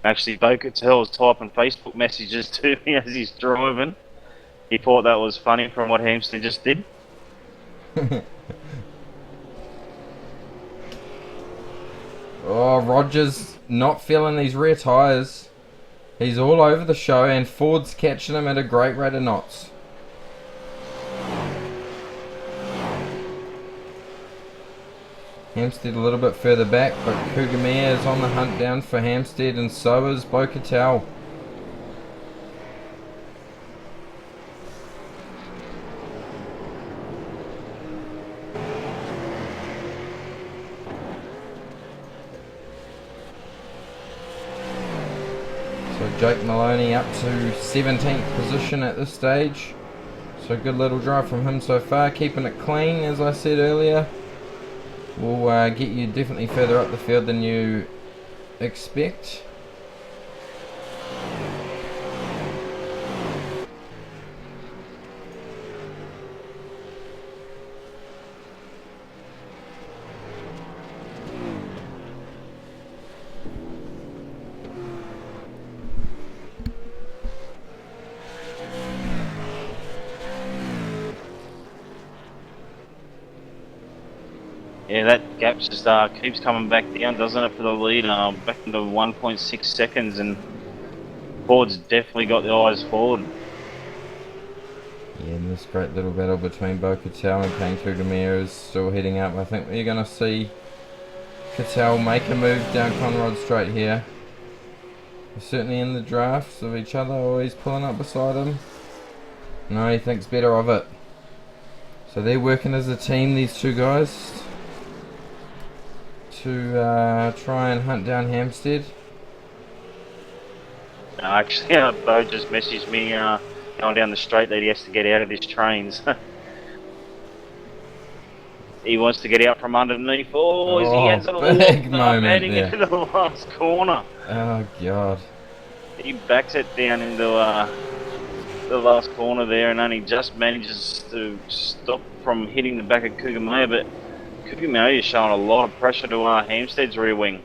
Actually, Bocatel was typing Facebook messages to me as he's driving. He thought that was funny from what Hampstead just did. Oh, Rogers not feeling these rear tyres. He's all over the show, and Ford's catching him at a great rate of knots. Hampstead a little bit further back, but Cougamere is on the hunt down for Hampstead, and so is Bocatel. So Jake Maloney up to 17th position at this stage. So good little drive from him so far, keeping it clean as I said earlier. Will get you definitely further up the field than you expect. Yeah, that gap just keeps coming back down, doesn't it, for the lead? Back into 1.6 seconds, and Ford's definitely got the eyes forward. Yeah, and this great little battle between Bocatel and Kane Cougamere is still heading up. I think we're going to see Cattell make a move down Conrod Straight here. They're certainly in the drafts of each other, always pulling up beside him. No, he thinks better of it. So they're working as a team, these two guys, to try and hunt down Hampstead. Actually, Bo just messaged me going down the straight that he has to get out of his trains. He wants to get out from underneath. Oh, he has a big moment heading there. into the last corner. Oh God. He backs it down into the last corner there, and only just manages to stop from hitting the back of Cougamere, but Cougamere is showing a lot of pressure to Hampstead's rear wing.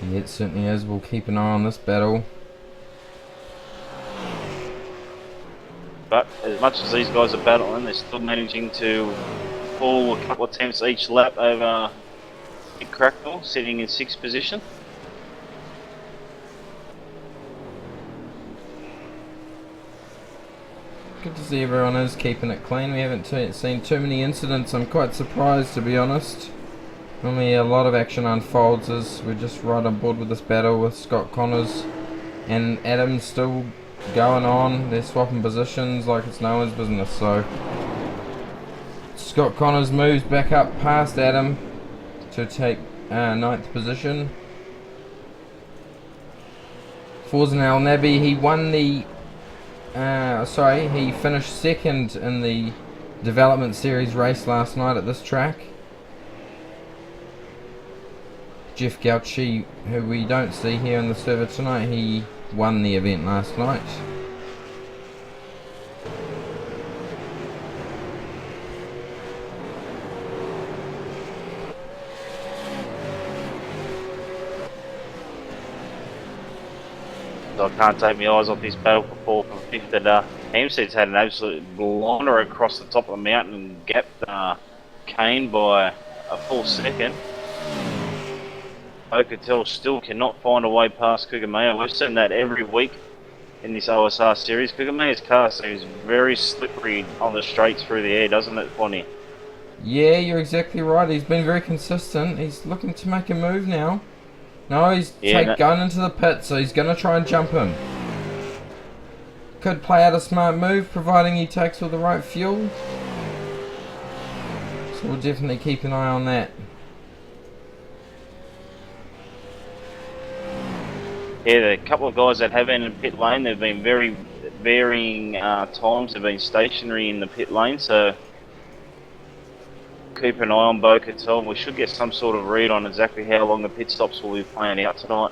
Yeah, it certainly is. We'll keep an eye on this battle. But as much as these guys are battling, they're still managing to pull a couple of attempts each lap over Big Cracknell, sitting in 6th position. Good to see everyone is keeping it clean. We haven't seen too many incidents. I'm quite surprised, to be honest. Normally a lot of action unfolds as we're just right on board with this battle with Scott Connors and Adams still going on. They're swapping positions like it's no one's business. So Scott Connors moves back up past Adam to take 9th position. Forzen Al Nabi, he won the he finished 2nd in the development series race last night at this track. Jeff Gauchi, who we don't see here in the server tonight, he won the event last night. So I can't take my eyes off this battle for 4th and 5th. That Hampstead's had an absolute blinder across the top of the mountain and gapped Kane by a full second. Bocatel still cannot find a way past Cougamere. We've seen that every week in this OSR series. Cougamere's car seems very slippery on the straights through the air, doesn't it, Bonnie? Yeah, you're exactly right. He's been very consistent. He's looking to make a move now. No, he's going into the pit, so he's going to try and jump him. Could play out a smart move, providing he takes all the right fuel. So we'll definitely keep an eye on that. Yeah, the couple of guys that have been in pit lane, they've been very varying times. They've been stationary in the pit lane, so keep an eye on Bo-Katan. We should get some sort of read on exactly how long the pit stops will be playing out tonight.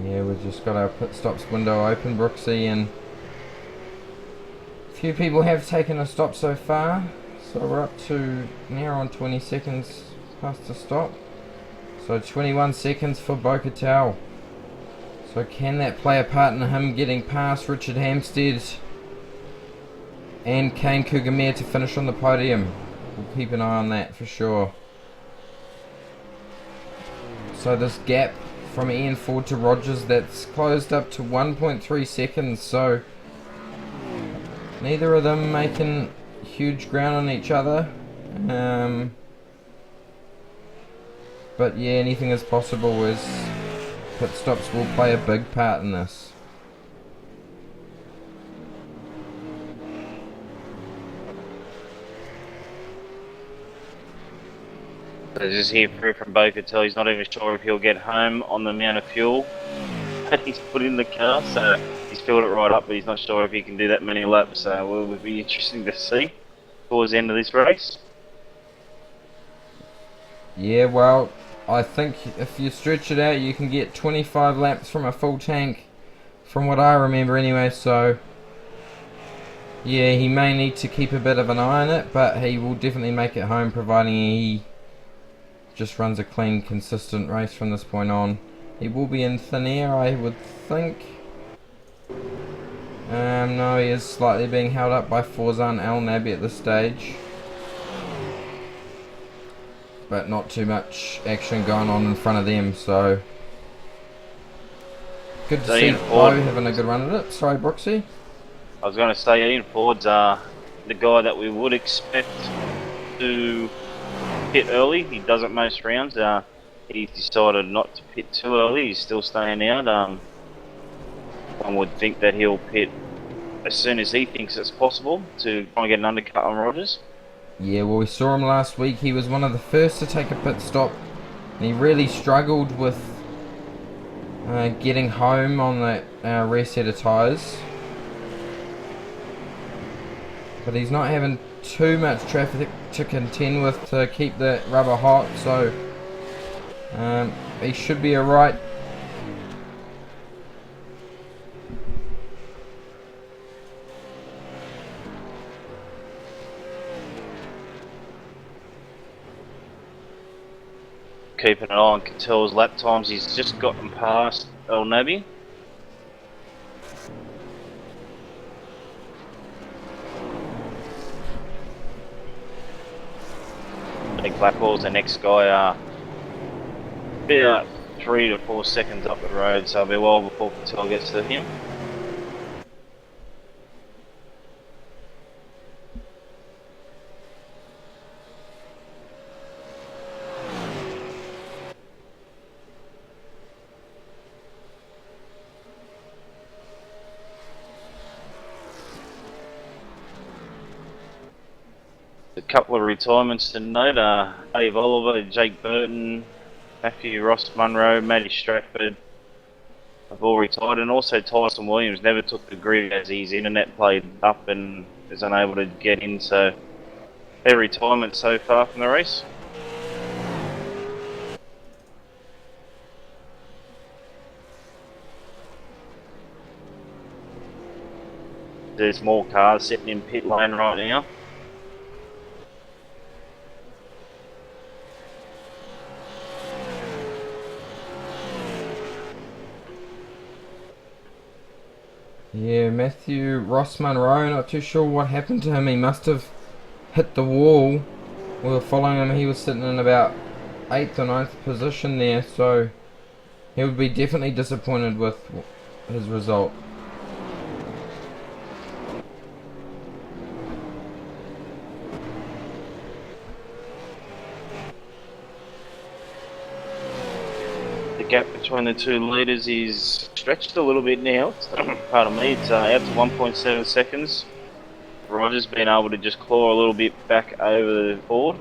Yeah, we've just got our pit stops window open, Brooksy, and a few people have taken a stop so far. So we're up to now on 20 seconds past the stop. So 21 seconds for Bo-Katan. So can that play a part in him getting past Richard Hampstead and Kane Kugamere to finish on the podium? We'll keep an eye on that for sure. So this gap from Ian Ford to Rogers, that's closed up to 1.3 seconds. So neither of them making huge ground on each other. But yeah, anything is possible as pit stops will play a big part in this. So just hear through from Bo-Katan, he's not even sure if he'll get home on the amount of fuel that he's put in the car, so he's filled it right up, but he's not sure if he can do that many laps, so it will be interesting to see towards the end of this race. Yeah, well, I think if you stretch it out, you can get 25 laps from a full tank, from what I remember anyway, so yeah, he may need to keep a bit of an eye on it, but he will definitely make it home, providing he just runs a clean, consistent race from this point on. He will be in thin air, I would think. No, he is slightly being held up by Forzan Al Nabi at this stage. But not too much action going on in front of them, so good to see Bo having a good run at it. Sorry, Brooksy. I was going to say Ian Ford's the guy that we would expect to pit early. He doesn't most rounds. He decided not to pit too early. He's still staying out. One would think that he'll pit as soon as he thinks it's possible to try and get an undercut on Rogers. Yeah, well, we saw him last week. He was one of the first to take a pit stop, and he really struggled with getting home on that rear set of tyres. But he's not having too much traffic to contend with to keep the rubber hot, so he should be alright. Keeping an eye on Catel's lap times. He's just gotten past El Nabi. Nick Blackwell's the next guy, about 3 to 4 seconds up the road, so it'll be a while before Catel gets to him. A couple of retirements to note, Dave Oliver, Jake Burton, Matthew Ross Munro, Matty Stratford have all retired, and also Tyson Williams never took the grid as his internet played up and is unable to get in, so their retirement so far from the race. There's more cars sitting in pit lane right now. Yeah, Matthew Ross Munro, not too sure what happened to him. He must have hit the wall. We were following him. He was sitting in about 8th or 9th position there, so he would be definitely disappointed with his result. The gap between the two leaders is stretched a little bit now. Pardon me, it's out to 1.7 seconds. Rogers been able to just claw a little bit back over the board.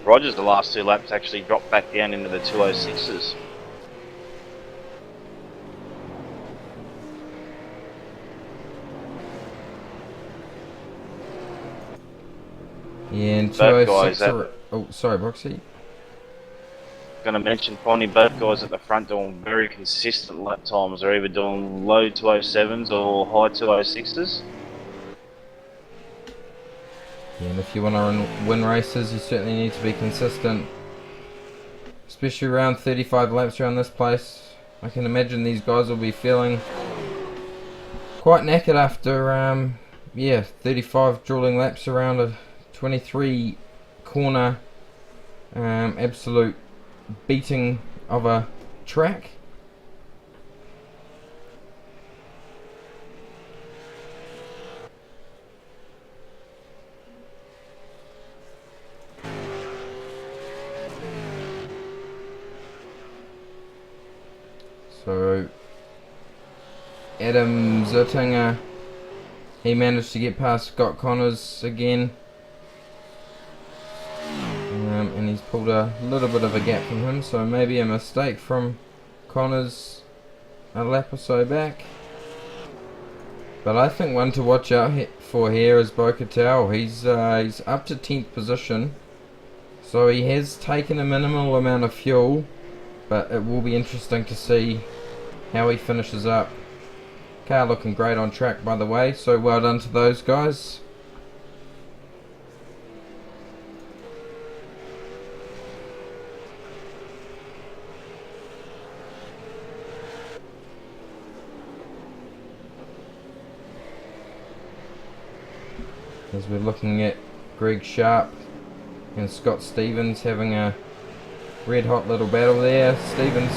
Rogers, the last two laps, actually dropped back down into the 206s. Yeah, and Both guys 206 are... Oh, sorry, Broxy. Going to mention finally, both guys at the front doing very consistent lap times. They're either doing low 207s or high 206s. Yeah, and if you want to win races, you certainly need to be consistent. Especially around 35 laps around this place. I can imagine these guys will be feeling quite knackered after, yeah, 35 drooling laps around a 23 corner, absolute beating of a track. So Adam Zertinger, he managed to get past Scott Connors again, and he's pulled a little bit of a gap from him, so maybe a mistake from Connors a lap or so back. But I think one to watch out for here is Bo-Katal. He's up to 10th position, so he has taken a minimal amount of fuel, but it will be interesting to see how he finishes up. Car looking great on track, by the way, so well done to those guys. As we're looking at Greg Sharp and Scott Stevens having a red hot little battle there. Stevens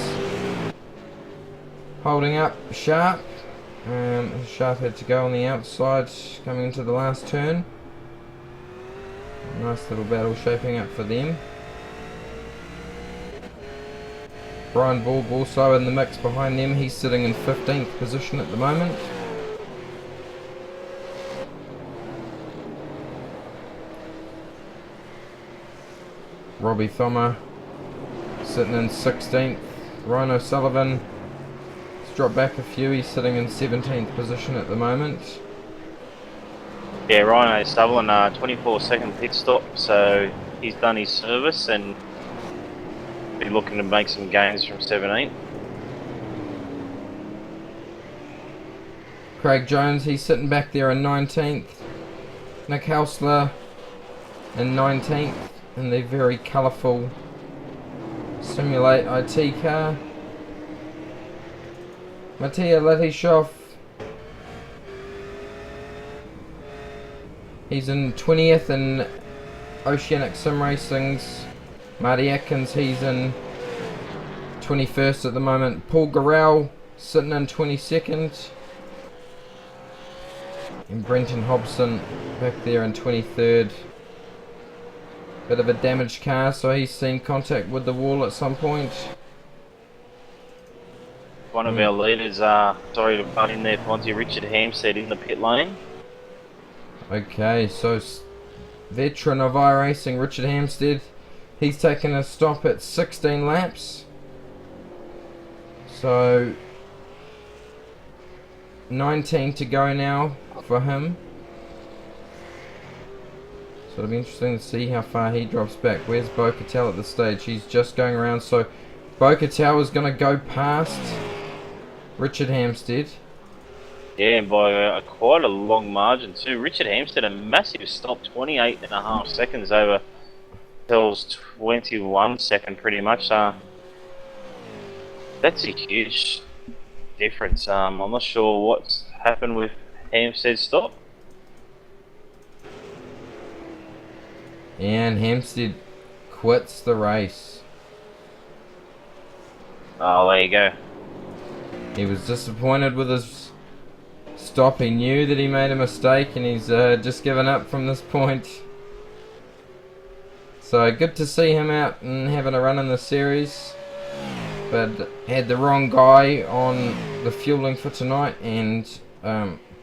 holding up Sharp. Sharp had to go on the outside coming into the last turn. Nice little battle shaping up for them. Brian Borg also in the mix behind them. He's sitting in 15th position at the moment. Robbie Thomas sitting in 16th. Ryan O'Sullivan has dropped back a few. He's sitting in 17th position at the moment. Yeah, Ryan O'Sullivan, 24-second pit stop, so he's done his service and be looking to make some gains from 17th. Craig Jones, he's sitting back there in 19th. Nick Hausler in 19th in the very colourful Simulate IT car. Mattia Letyshoff, he's in 20th in Oceanic Sim Racing's. Marty Atkins, he's in 21st at the moment. Paul Garrell sitting in 22nd. And Brenton Hobson back there in 23rd. Bit of a damaged car, so he's seen contact with the wall at some point. One of our leaders, sorry to butt in there, Fonzie, Richard Hampstead in the pit lane. Okay, so veteran of iRacing, Richard Hampstead, he's taken a stop at 16 laps. So 19 to go now for him. So it'll be interesting to see how far he drops back. Where's Bo-Katal at this stage? He's just going around, so Bo-Katal is going to go past Richard Hampstead. Yeah, and by quite a long margin too. Richard Hampstead, a massive stop, 28.5 seconds over Tell's 21 second pretty much. That's a huge difference. I'm not sure what's happened with Hampstead's stop. And Hampstead quits the race. Oh, there you go. He was disappointed with his stop. He knew that he made a mistake and he's just given up from this point. So good to see him out and having a run in the series. But had the wrong guy on the fueling for tonight and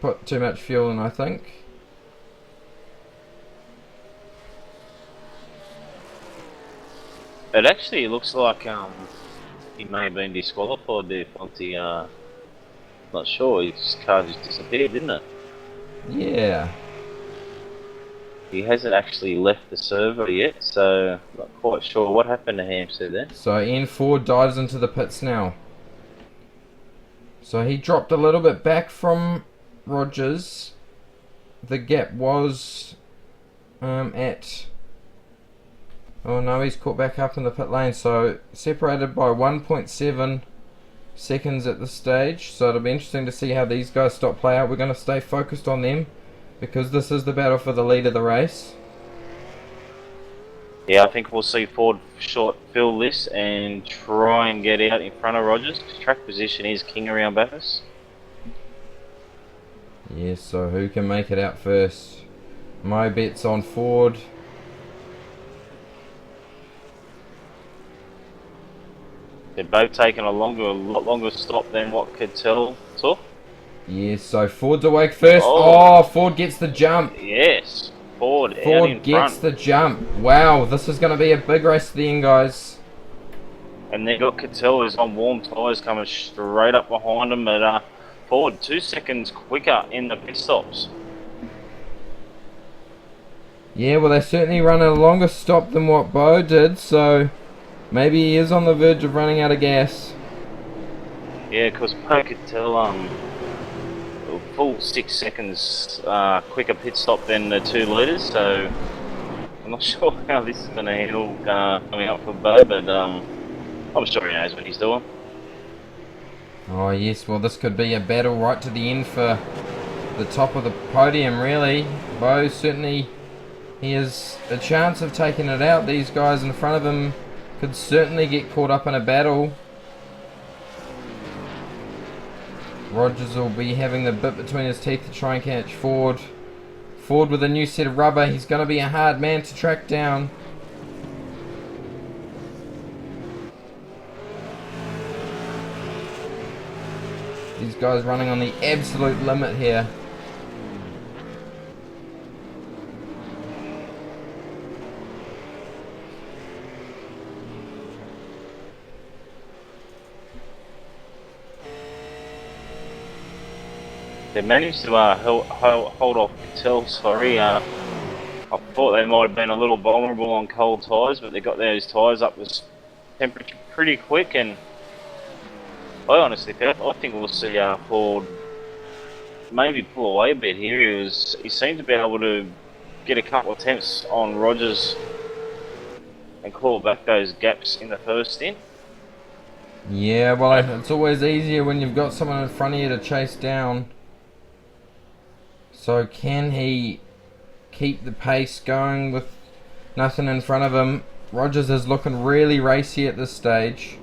put too much fuel in, I think. It actually looks like he may have been disqualified there, Fonty. Not sure, his car just disappeared, didn't it? Yeah. He hasn't actually left the server yet, so not quite sure what happened to Hamster there. So Ian Ford dives into the pits now. So he dropped a little bit back from Rogers. The gap was at... Oh no, he's caught back up in the pit lane. So separated by 1.7 seconds at this stage. So it'll be interesting to see how these guys stop play out. We're going to stay focused on them, because this is the battle for the lead of the race. Yeah, I think we'll see Ford short fill this and try and get out in front of Rogers. Track position is king around Bathurst. Yes, so who can make it out first? My bet's on Ford. They're both taking a lot longer stop than what Cattell took. Yes, so Ford's awake first. Oh. Oh, Ford gets the jump. Yes, Ford out in Ford gets front. the jump. Wow, this is going to be a big race to the end, guys. And they got Cattell who's on warm tyres coming straight up behind him. But Ford 2 seconds quicker in the pit stops. Yeah, well, they certainly run a longer stop than what Bo did, so maybe he is on the verge of running out of gas. Yeah, because Bo Cattell full 6 seconds quicker pit stop than the 2 leaders, so I'm not sure how this is going to handle coming up for Bo, but I'm sure he knows what he's doing. Oh yes, well this could be a battle right to the end for the top of the podium, really. Bo certainly, he has a chance of taking it out. These guys in front of him could certainly get caught up in a battle. Rogers will be having the bit between his teeth to try and catch Ford. Ford with a new set of rubber. He's going to be a hard man to track down. These guys running on the absolute limit here. They managed to hold off Cattell, sorry. I thought they might have been a little vulnerable on cold tyres, but they got those tyres up to temperature pretty quick, and I think we'll see Ford maybe pull away a bit here. He seemed to be able to get a couple of attempts on Rogers and claw back those gaps in the first stint. Yeah, well, it's always easier when you've got someone in front of you to chase down. So can he keep the pace going with nothing in front of him? Rogers is looking really racy at this stage.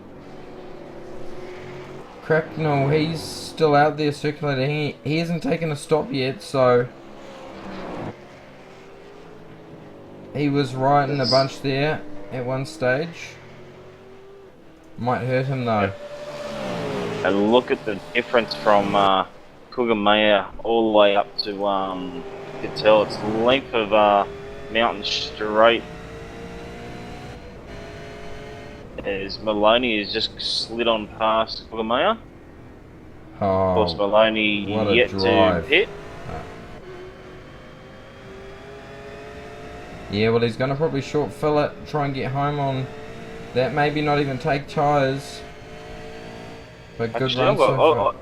Cracknell, he's still out there circulating. He hasn't taken a stop yet, so he was right in the bunch there at one stage. Might hurt him though. And look at the difference from Kugamaya all the way up to Cattell. It's the length of mountain straight. As Maloney has just slid on past Kugamaya. Of course, Oh, Maloney what a yet drive. to pit. yeah, well, he's going to probably short fill it, try and get home on that. Maybe not even take tyres. But good Actually, run so far.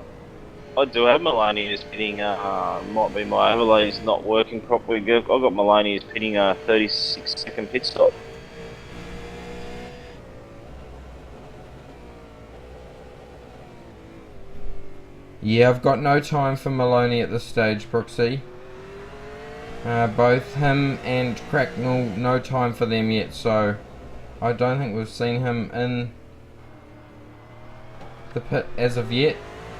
I do have Maloney as pitting. Might be my overlays not working properly. I've got Maloney as pitting a 36-second pit stop. Yeah, I've got no time for Maloney at this stage, Brooksy. Both him and Cracknell, no time for them yet, so I don't think we've seen him in the pit as of yet,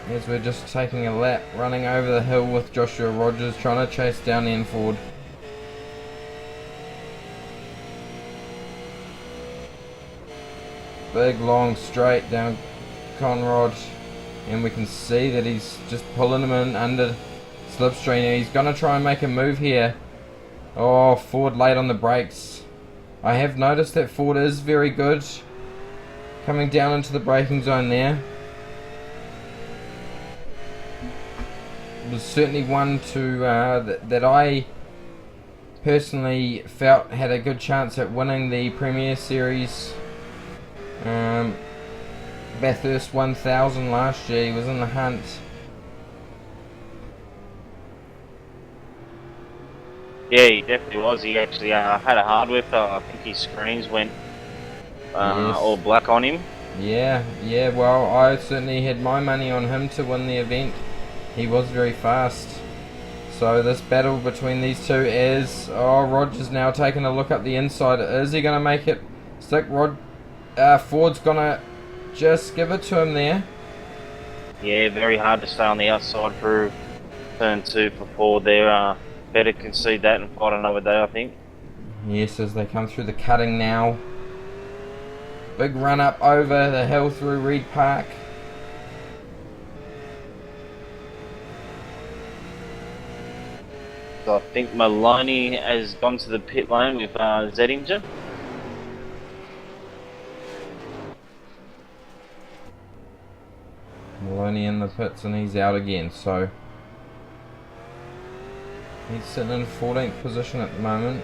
as we're just taking a lap, running over the hill with Joshua Rogers, trying to chase down Ian Ford. Big long straight down Conrod, and we can see that he's just pulling him in under slipstream. He's going to try and make a move here. Oh, Ford late on the brakes. I have noticed that Ford is very good coming down into the braking zone there. It was certainly one to that I personally felt had a good chance at winning the Premier Series. Bathurst 1000 last year, he was in the hunt. Yeah, he definitely was. He actually had a hard whip. I think his screens went Yes. all black on him. Yeah, well, I certainly had my money on him to win the event. He was very fast. So this battle between these two is... Oh, Roger's now taking a look up the inside. Is he going to make it stick? Ford's going to just give it to him there. Yeah, very hard to stay on the outside through turn 2 for Ford there. Better concede that and fight another day, I think. Yes, as they come through the cutting now. Big run up over the hill through Reed Park. So I think Maloney has gone to the pit lane with Zettinger. Maloney in the pits and he's out again, so he's sitting in 14th position at the moment.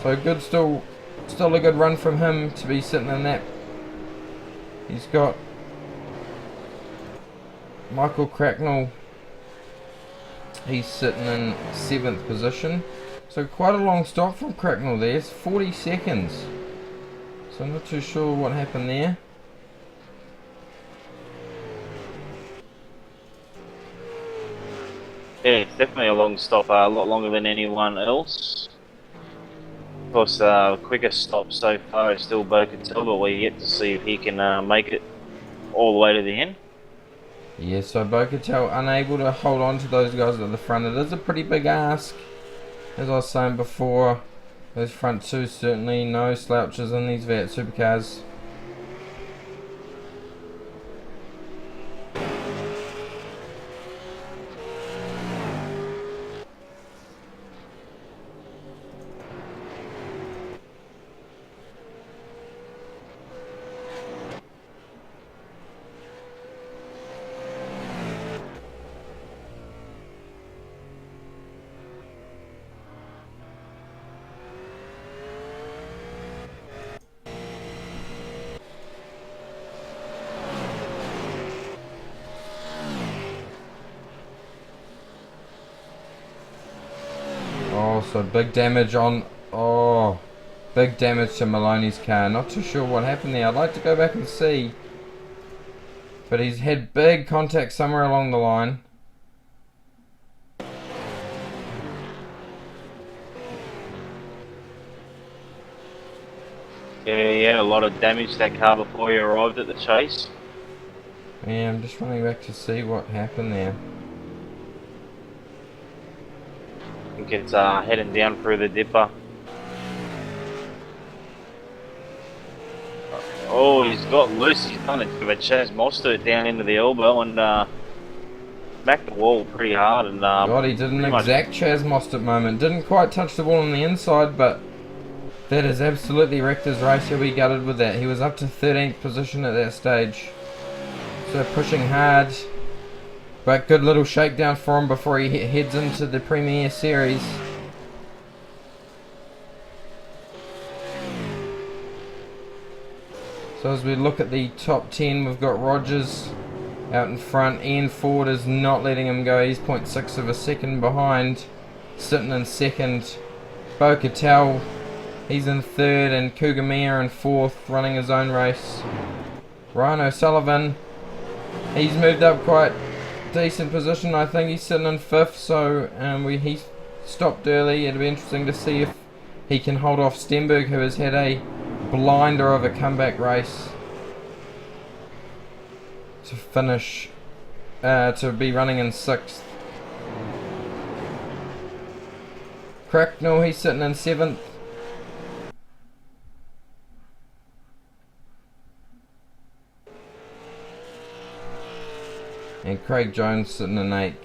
So good, still a good run from him to be sitting in that. He's got Michael Cracknell. He's sitting in 7th position. So quite a long stop from Cracknell there. It's 40 seconds. So I'm not too sure what happened there. Yeah, it's definitely a long stop, a lot longer than anyone else. Of course, quickest stop so far is still Bocatel, but we're yet to see if he can make it all the way to the end. Yeah, so Bocatel unable to hold on to those guys at the front. It is a pretty big ask. As I was saying before, those front two certainly no slouches in these V8 supercars. Oh, so big damage on... Oh, big damage to Maloney's car. Not too sure what happened there. I'd like to go back and see. But he's had big contact somewhere along the line. Yeah, he had a lot of damage to that car before he arrived at the chase. Yeah, I'm just running back to see what happened there. I think it's heading down through the dipper. Oh, he's got loose. He's done a bit of a Chaz Mostert down into the elbow and smacked the wall pretty hard. And God, he did an exact Chaz Mostert moment. Didn't quite touch the wall on the inside, but that has absolutely wrecked his race. He'll be gutted with that. He was up to 13th position at that stage. So pushing hard. But good little shakedown for him before he heads into the Premier Series. So as we look at the top 10, we've got Rogers out in front. Ian Ford is not letting him go. He's 0.6 of a second behind. Sitting in second. Bocatel, he's in third. And Kugamiya in fourth, running his own race. Ryan O'Sullivan, he's moved up quite decent position. I think he's sitting in fifth, so he stopped early. It'll be interesting to see if he can hold off Stenberg, who has had a blinder of a comeback race to finish, to be running in sixth. Cracknell, he's sitting in seventh. And Craig Jones sitting in 8th.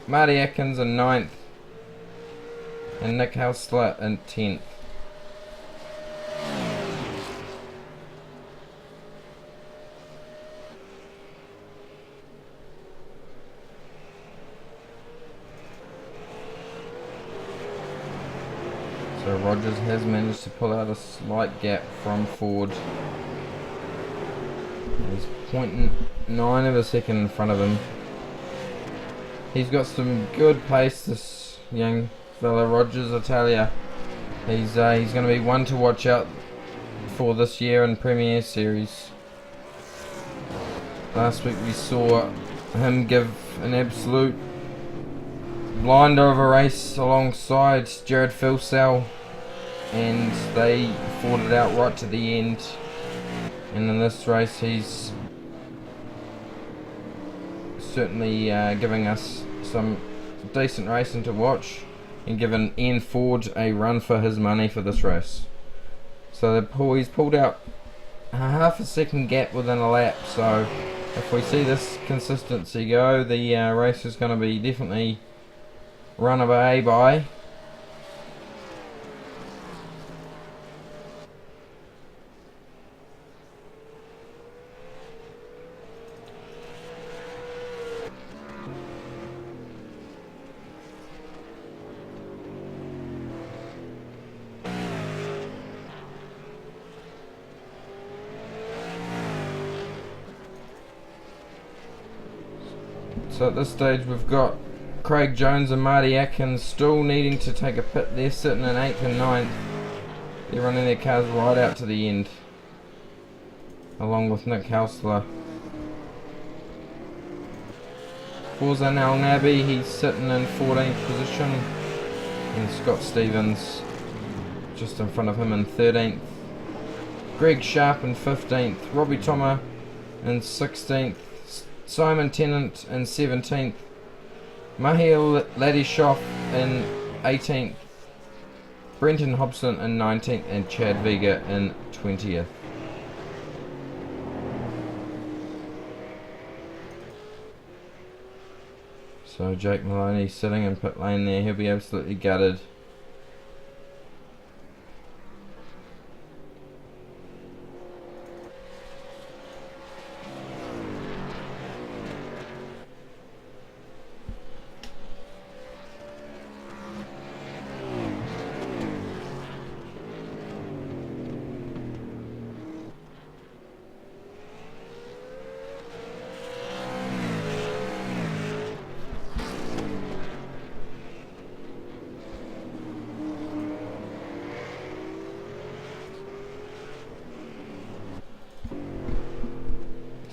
Marty Atkins in 9th. And Nick Hausler in 10th. So Rogers has managed to pull out a slight gap from Ford. He's 0.9 of a second in front of him. He's got some good pace, this young fella, Rogers Italia. He's going to be one to watch out for this year in Premier Series. Last week we saw him give an absolute blinder of a race alongside Jared Filsell, and they fought it out right to the end. And in this race he's certainly giving us some decent racing to watch and giving Ian Ford a run for his money for this race. So he's pulled out a half a second gap within a lap, so if we see this consistency go, the race is going to be definitely run away by. So at this stage we've got Craig Jones and Marty Atkins still needing to take a pit. They're sitting in 8th and 9th. They're running their cars right out to the end, along with Nick Hausler. Forzan Al Nabi, he's sitting in 14th position, and Scott Stevens just in front of him in 13th. Greg Sharp in 15th, Robbie Thomas in 16th, Simon Tennant in 17th, Mahil Ladyshoff in 18th, Brenton Hobson in 19th, and Chad Vega in 20th. So Jake Maloney sitting in pit lane there, he'll be absolutely gutted.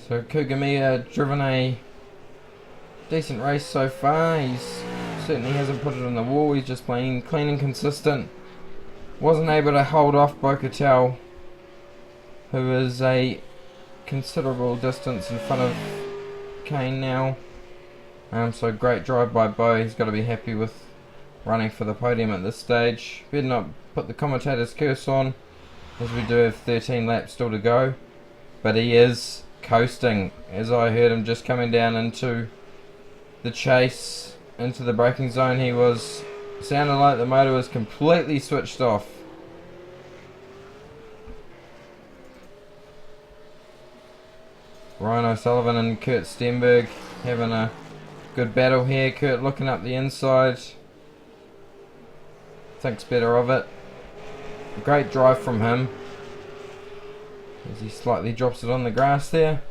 So Kugamiya driven a decent race so far. He's certainly hasn't put it on the wall. He's just playing clean and consistent. Wasn't able to hold off Bo-Katel, who is a considerable distance in front of Kane now. So great drive by Bo. He's got to be happy with running for the podium at this stage. Better not put the commentator's curse on, as we do have 13 laps still to go. But he is coasting, as I heard him just coming down into the chase, into the braking zone. He was sounded like the motor was completely switched off. Ryan O'Sullivan and Kurt Stenberg having a good battle here. Kurt looking up the inside, thinks better of it. Great drive from him as he slightly drops it on the grass there.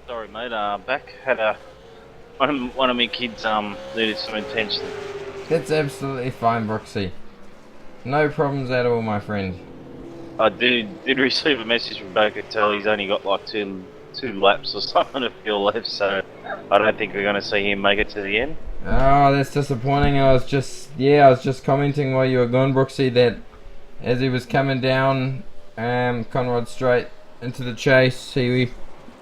Sorry mate, back. Had one of my kids needed some attention. That's absolutely fine, Brooksy. No problems at all, my friend. I did receive a message from Bo-Katel. He's only got like two laps or something to fuel left, so I don't think we're going to see him make it to the end. Oh, that's disappointing. I was just commenting while you were gone, Brooksy, that as he was coming down Conrad Straight into the chase, he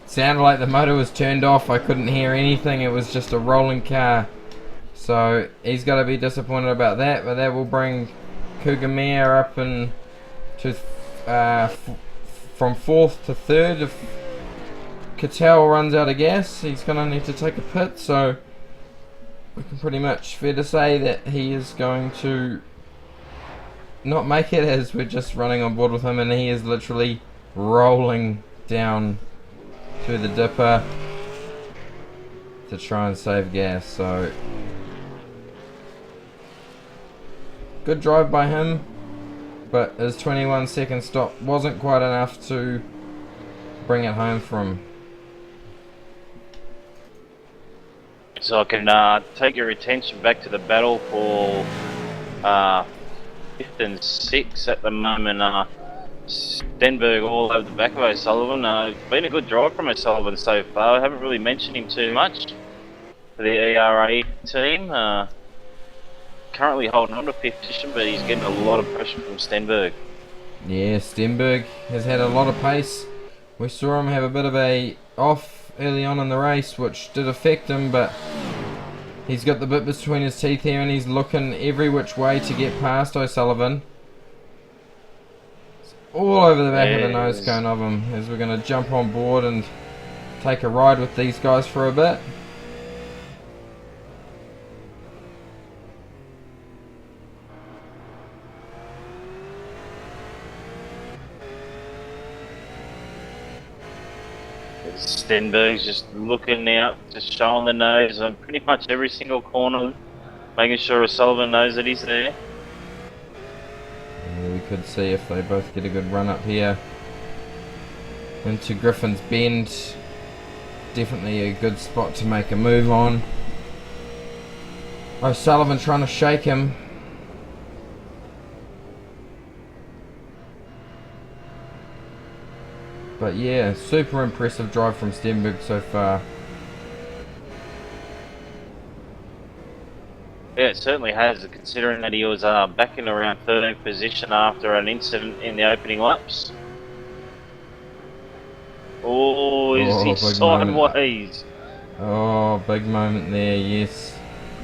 sounded like the motor was turned off. I couldn't hear anything. It was just a rolling car. So he's got to be disappointed about that, but that will bring Kugamiya up and to from 4th to 3rd. If Cattell runs out of gas, he's going to need to take a pit, so we can pretty much fair to say that he is going to not make it, as we're just running on board with him, and he is literally rolling down to the dipper. to try and save gas. So good drive by him, but his 21-second stop wasn't quite enough to bring it home for him. So I can take your attention back to the battle for 5th and 6th at the moment. Stenberg all over the back of O'Sullivan. Been a good drive from O'Sullivan so far. I haven't really mentioned him too much for the ERA team. Currently holding on to 5th position, but he's getting a lot of pressure from Stenberg. Yeah, Stenberg has had a lot of pace. We saw him have a bit of a off early on in the race, which did affect him, but he's got the bit between his teeth here and he's looking every which way to get past O'Sullivan. It's all over the back of the nose cone of him, as we're going to jump on board and take a ride with these guys for a bit. Stenberg's just looking out, just showing the nose on pretty much every single corner, making sure O'Sullivan knows that he's there. Yeah, we could see if they both get a good run up here into Griffin's Bend. Definitely a good spot to make a move on. O'Sullivan trying to shake him. But yeah, super impressive drive from Stenberg so far. Yeah, it certainly has, considering that he was back in around 13th position after an incident in the opening laps. Oh, is he sideways? Oh, big moment there, yes.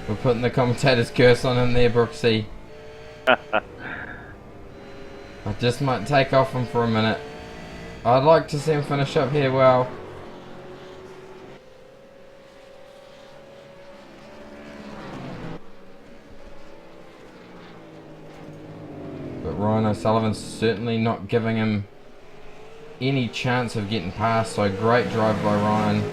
We're putting the commentator's curse on him there, Brooksy. I just might take off him for a minute. I'd like to see him finish up here well. But Ryan O'Sullivan's certainly not giving him any chance of getting past, so great drive by Ryan.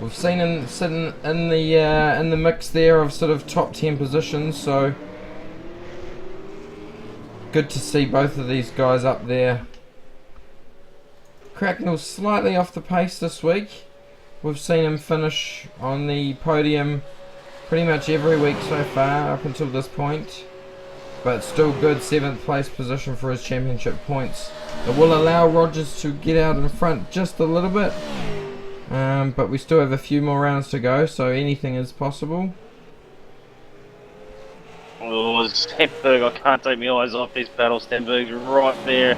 We've seen him sitting in the mix there of sort of top 10 positions, so good to see both of these guys up there. Cracknell's slightly off the pace this week. We've seen him finish on the podium pretty much every week so far up until this point, but still good 7th place position for his championship points. It will allow Rogers to get out in front just a little bit, but we still have a few more rounds to go, so anything is possible. Oh, Stenberg, I can't take my eyes off this battle. Stenberg's right there.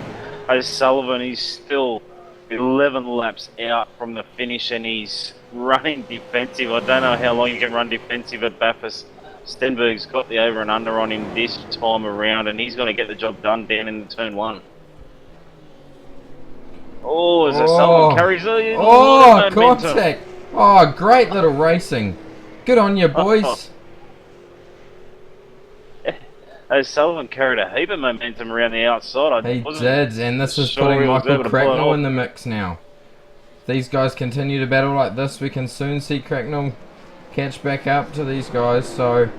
O'Sullivan, he's still 11 laps out from the finish and he's running defensive. I don't know how long you can run defensive at Bathurst. Stenberg's got the over and under on him this time around and he's going to get the job done down in the turn 1. Oh, as O'Sullivan carries a lot of momentum. Contact! Oh, great little racing. Good on you, boys. O'Sullivan carried a heap of momentum around the outside. He did, and this is putting Michael Cracknell in the mix now. If these guys continue to battle like this, we can soon see Cracknell catch back up to these guys, so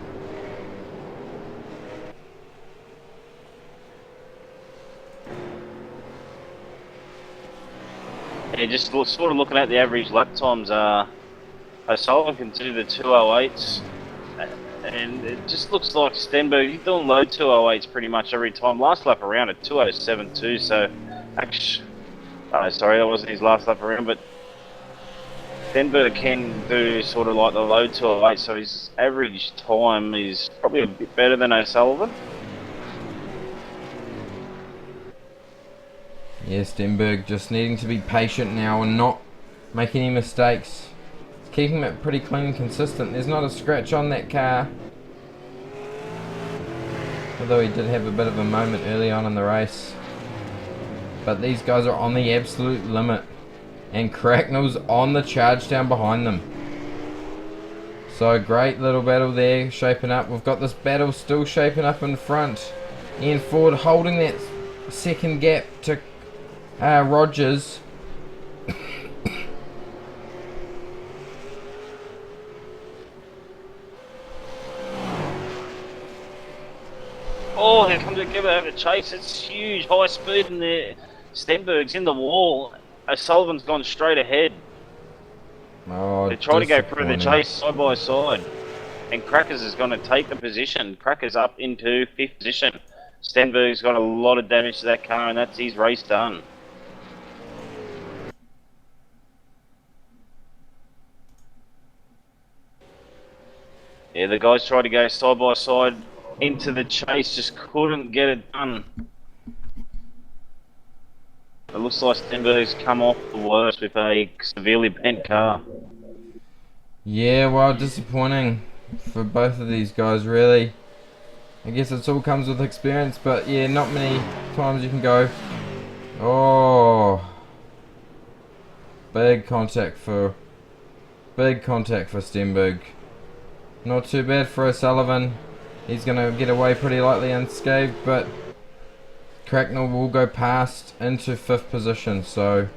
yeah, just sort of looking at the average lap times, O'Sullivan can do the 208s. And it just looks like Stenberg, he's doing low 208s pretty much every time. Last lap around at 207.2, so actually, oh, sorry, that wasn't his last lap around, but Stenberg can do sort of like the low 208, so his average time is probably a bit better than O'Sullivan. yeah, Stenberg just needing to be patient now and not make any mistakes. Keeping it pretty clean and consistent. There's not a scratch on that car. Although he did have a bit of a moment early on in the race. But these guys are on the absolute limit. And Cracknell's on the charge down behind them. So great little battle there shaping up. We've got this battle still shaping up in front. Ian Ford holding that second gap to Oh, here comes a give over chase. It's huge, high speed in there. Stenberg's in the wall. O'Sullivan's gone straight ahead. Oh, They try to go through the disappointing. chase side by side. And Crackers is going to take the position. Crackers up into 5th position. Stenberg's got a lot of damage to that car, and that's his race done. Yeah, the guys tried to go side by side into the chase, just couldn't get it done. It looks like Stenberg's come off the worst with a severely bent car. Yeah, well, disappointing for both of these guys, really. I guess it all comes with experience, but yeah, not many times you can go. Oh, big contact for Stenberg. Not too bad for O'Sullivan. He's gonna get away pretty lightly unscathed, but Cracknell will go past into 5th position. So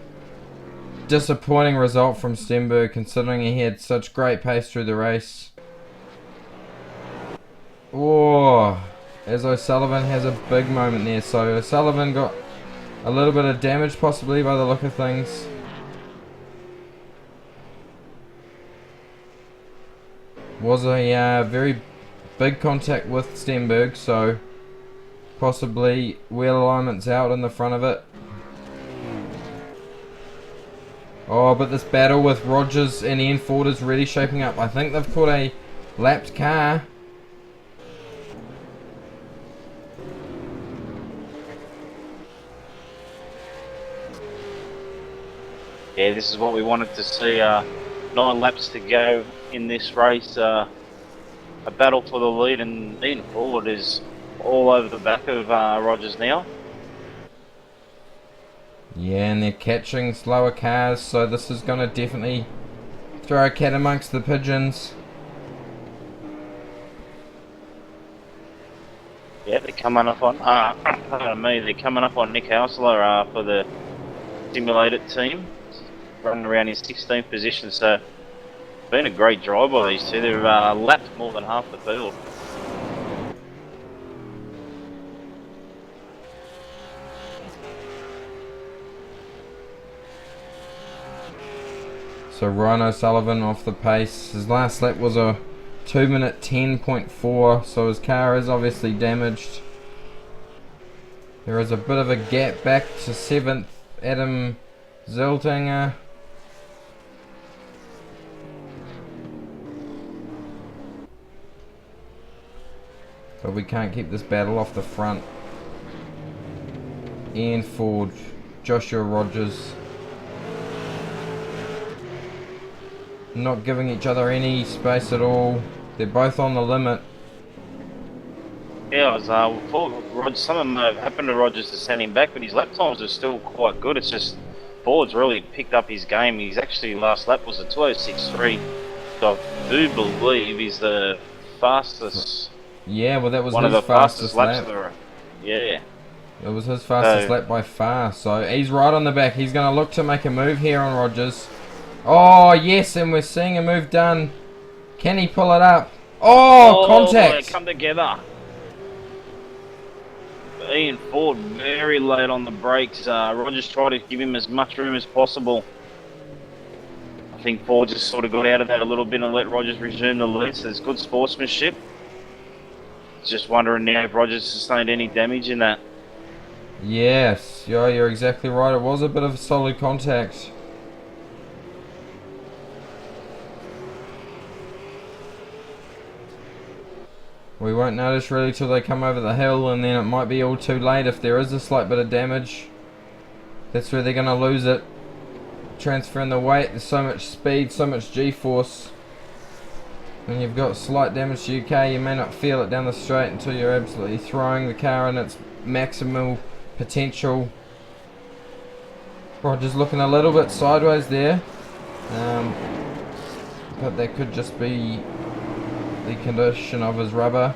disappointing result from Stenberg, considering he had such great pace through the race. Oh, as O'Sullivan has a big moment there. So O'Sullivan got a little bit of damage possibly by the look of things. Was a very big contact with Stenberg, so possibly wheel alignment's out in the front of it. Oh, but this battle with Rogers and Ian Ford is really shaping up. I think they've caught a lapped car. Yeah, this is what we wanted to see. 9 laps to go in this race. A battle for the lead, and Ian Ford is all over the back of Rogers now. Yeah, and they're catching slower cars, so this is going to definitely throw a cat amongst the pigeons. Yeah, they're coming up on, pardon me, they're coming up on Nick Hausler for the simulated team, running around in 16th position. So it's been a great drive by these two. They've lapped more than half the field. So Ryan O'Sullivan off the pace. His last lap was a 2-minute 10.4, so his car is obviously damaged. There is a bit of a gap back to 7th, Adam Ziltinger. But we can't keep this battle off the front. Ian Ford, Joshua Rogers, not giving each other any space at all. They're both on the limit. Yeah, it was, something happened to Rogers to send him back, but his lap times are still quite good. It's just Ford's really picked up his game. He's actually, last lap was a 2:06.3. So I do believe he's the fastest. Yeah, well that was one his of the fastest laps. lap. Yeah. It was his fastest lap by far. So he's right on the back. He's going to look to make a move here on Rogers. Oh yes, and we're seeing a move done. Can he pull it up? Oh, contact! They come together. Ian Ford very late on the brakes. Rogers tried to give him as much room as possible. I think Ford just sort of got out of that a little bit and let Rogers resume the lead. So there's good sportsmanship. Just wondering now if Rogers sustained any damage in that. Yes, yeah, you're exactly right. It was a bit of solid contact. We won't notice really till they come over the hill, and then it might be all too late if there is a slight bit of damage. That's where they're going to lose it. Transferring the weight, there's so much speed, so much G-force. When you've got slight damage to your car, you may not feel it down the straight until you're absolutely throwing the car in its maximal potential. Rogers looking a little bit sideways there. But that could just be the condition of his rubber.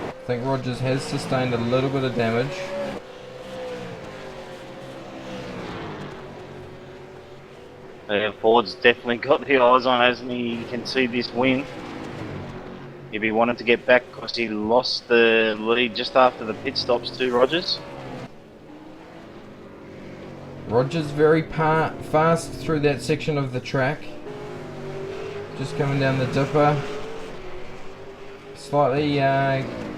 I think Rogers has sustained a little bit of damage. Ford's definitely got the eyes on, hasn't he? You can see this win. He'll be wanting to get back because he lost the lead just after the pit stops to Rogers. Rogers very fast through that section of the track. Just coming down the dipper. Slightly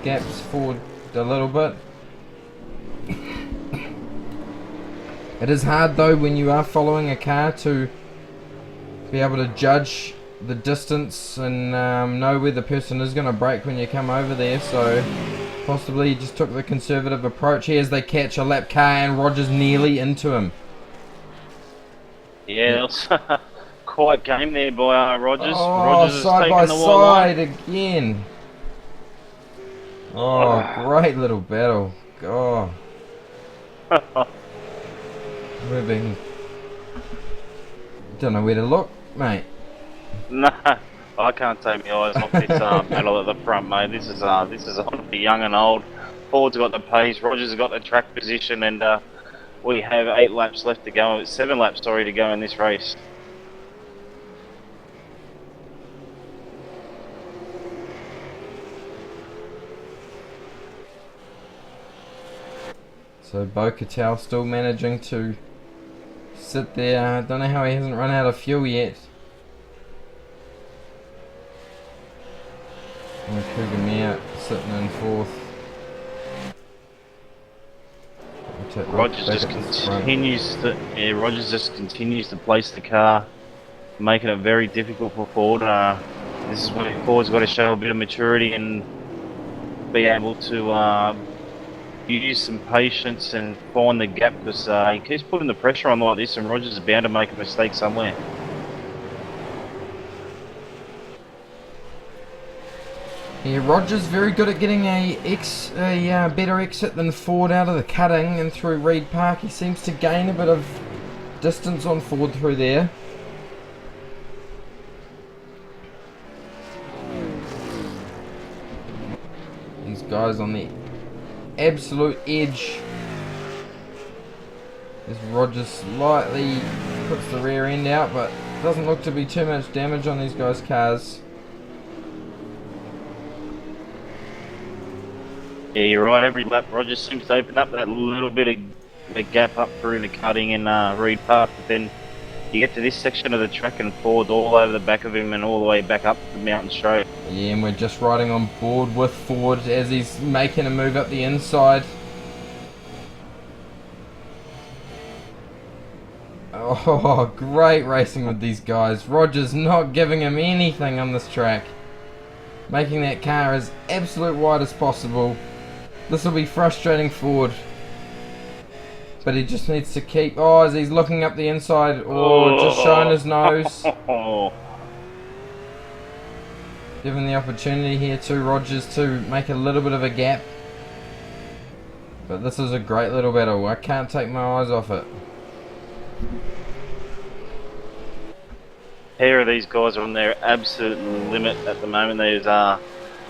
gaps forward a little bit. It is hard though when you are following a car to be able to judge the distance and know where the person is going to brake when you come over there, so possibly he just took the conservative approach here as they catch a lap car and Rogers nearly into him. Yeah, that was quite game there by Rogers. Oh, Rogers side by has taken the wall side again. Oh, great little battle. God. We've been... Don't know where to look, mate. No, I can't take my eyes off this battle at the front, mate. This is on the young and old. Ford's got the pace, Rogers has got the track position, and we have 8 laps left to go. 7 laps, sorry, to go in this race. So Bo-Catel still managing to sit there. I don't know how he hasn't run out of fuel yet. And Cougar sitting in 4th. Rogers just continues to place the car, making it very difficult for Ford. This is where Ford's got to show a bit of maturity and be able to use some patience and find the gap, because he keeps putting the pressure on like this, and Rogers is bound to make a mistake somewhere. Yeah, Rogers very good at getting a better exit than Ford out of the cutting and through Reed Park. He seems to gain a bit of distance on Ford through there. These guys on the absolute edge. As Rogers slightly puts the rear end out, but doesn't look to be too much damage on these guys' cars. Yeah, you're right. Every lap, Rogers seems to open up that little bit of a gap up through the cutting in Reed Park, but then you get to this section of the track and Ford's all over the back of him and all the way back up the mountain straight. Yeah, and we're just riding on board with Ford as he's making a move up the inside. Oh, great racing with these guys. Rogers not giving him anything on this track. Making that car as absolute wide as possible. This will be frustrating Ford. But he just needs to keep... Oh, as he's looking up the inside. Oh, just showing his nose. Given the opportunity here to Rogers to make a little bit of a gap. But this is a great little battle. I can't take my eyes off it. Pair of these guys are on their absolute limit at the moment. There's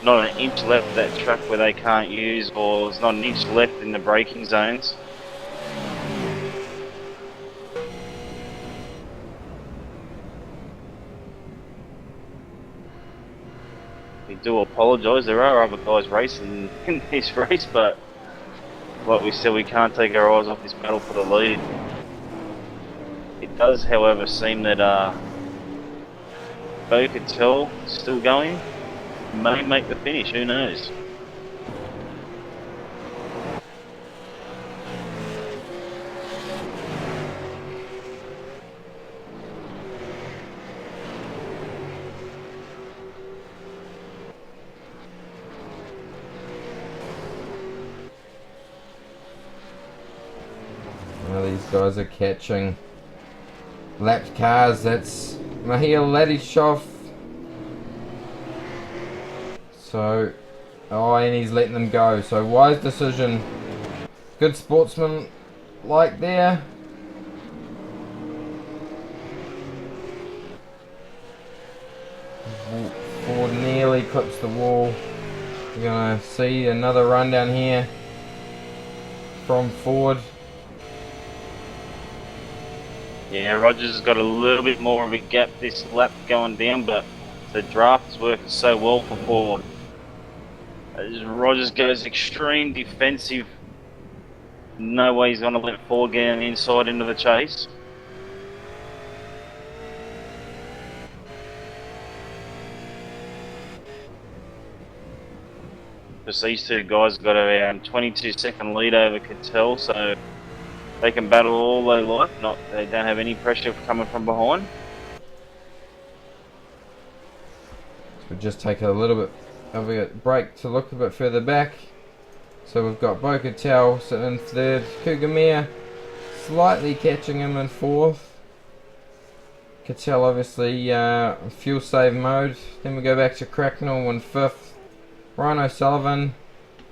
not an inch left of that track where they can't use, or there's not an inch left in the braking zones. We do apologise, there are other guys racing in this race, but like we said, we can't take our eyes off this battle for the lead. It does, however, seem that Bo-Catel still going, may make the finish, who knows. Well, these guys are catching lapped cars. That's Mihail Ladishov. So, oh, and he's letting them go. So, wise decision. Good sportsman like there. Ford nearly clips the wall. We're going to see another run down here from Ford. Yeah, Rogers has got a little bit more of a gap this lap going down, but the draft is working so well for Ford. As Rogers goes extreme defensive, no way he's going to let Ford get on the inside into the chase. Because these two guys got around 22-second lead over Cattell, so they can battle all they like. They don't have any pressure coming from behind. We'll just take a little bit of a break to look a bit further back. So we've got Bo Cattell sitting in third, Cougamere slightly catching him in fourth. Cattell obviously fuel save mode. Then we go back to Cracknell in fifth. Ryan O'Sullivan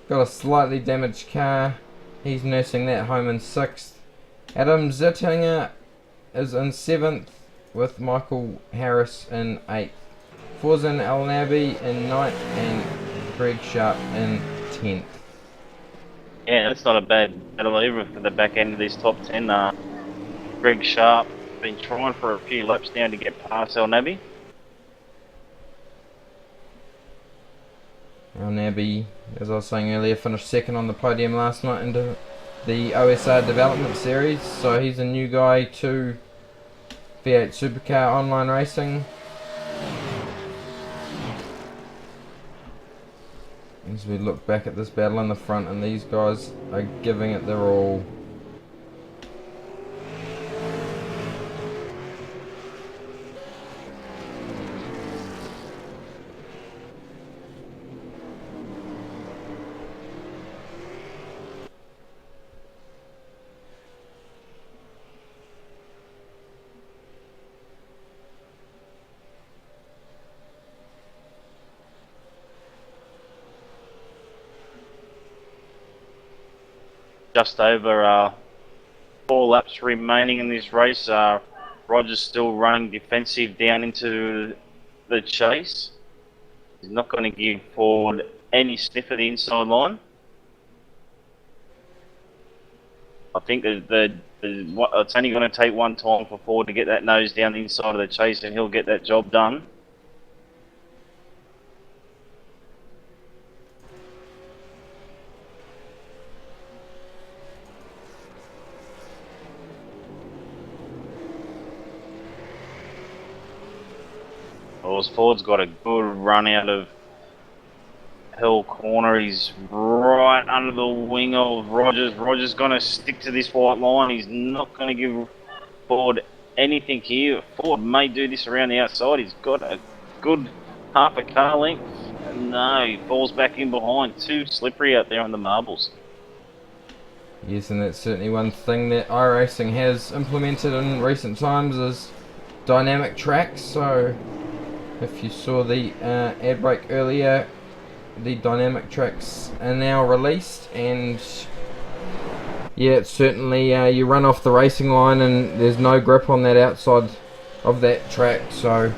got a slightly damaged car. He's nursing that home in sixth. Adam Zittinger is in seventh with Michael Harris in eighth. Forzan El Nabi in ninth and Greg Sharp in 10th. Yeah, that's not a bad battle either for the back end of this top 10. Greg Sharp been trying for a few laps now to get past El Nabi. El Nabi, as I was saying earlier, finished second on the podium last night into the OSR development series, so he's a new guy to V8 Supercar online racing. As we look back at this battle in the front, and these guys are giving it their all. Just over 4 laps remaining in this race. Rogers still running defensive down into the chase. He's not going to give Ford any sniff of the inside line. I think that it's only going to take one time for Ford to get that nose down the inside of the chase, and he'll get that job done. Well, Ford's got a good run out of Hill Corner. He's right under the wing of Rogers. Rogers going to stick to this white line. He's not going to give Ford anything here. Ford may do this around the outside. He's got a good half a car length. No, he falls back in behind. Too slippery out there on the marbles. Yes, and that's certainly one thing that iRacing has implemented in recent times is dynamic tracks. So if you saw the ad break earlier, the dynamic tracks are now released, and yeah, it's certainly you run off the racing line and there's no grip on that outside of that track. So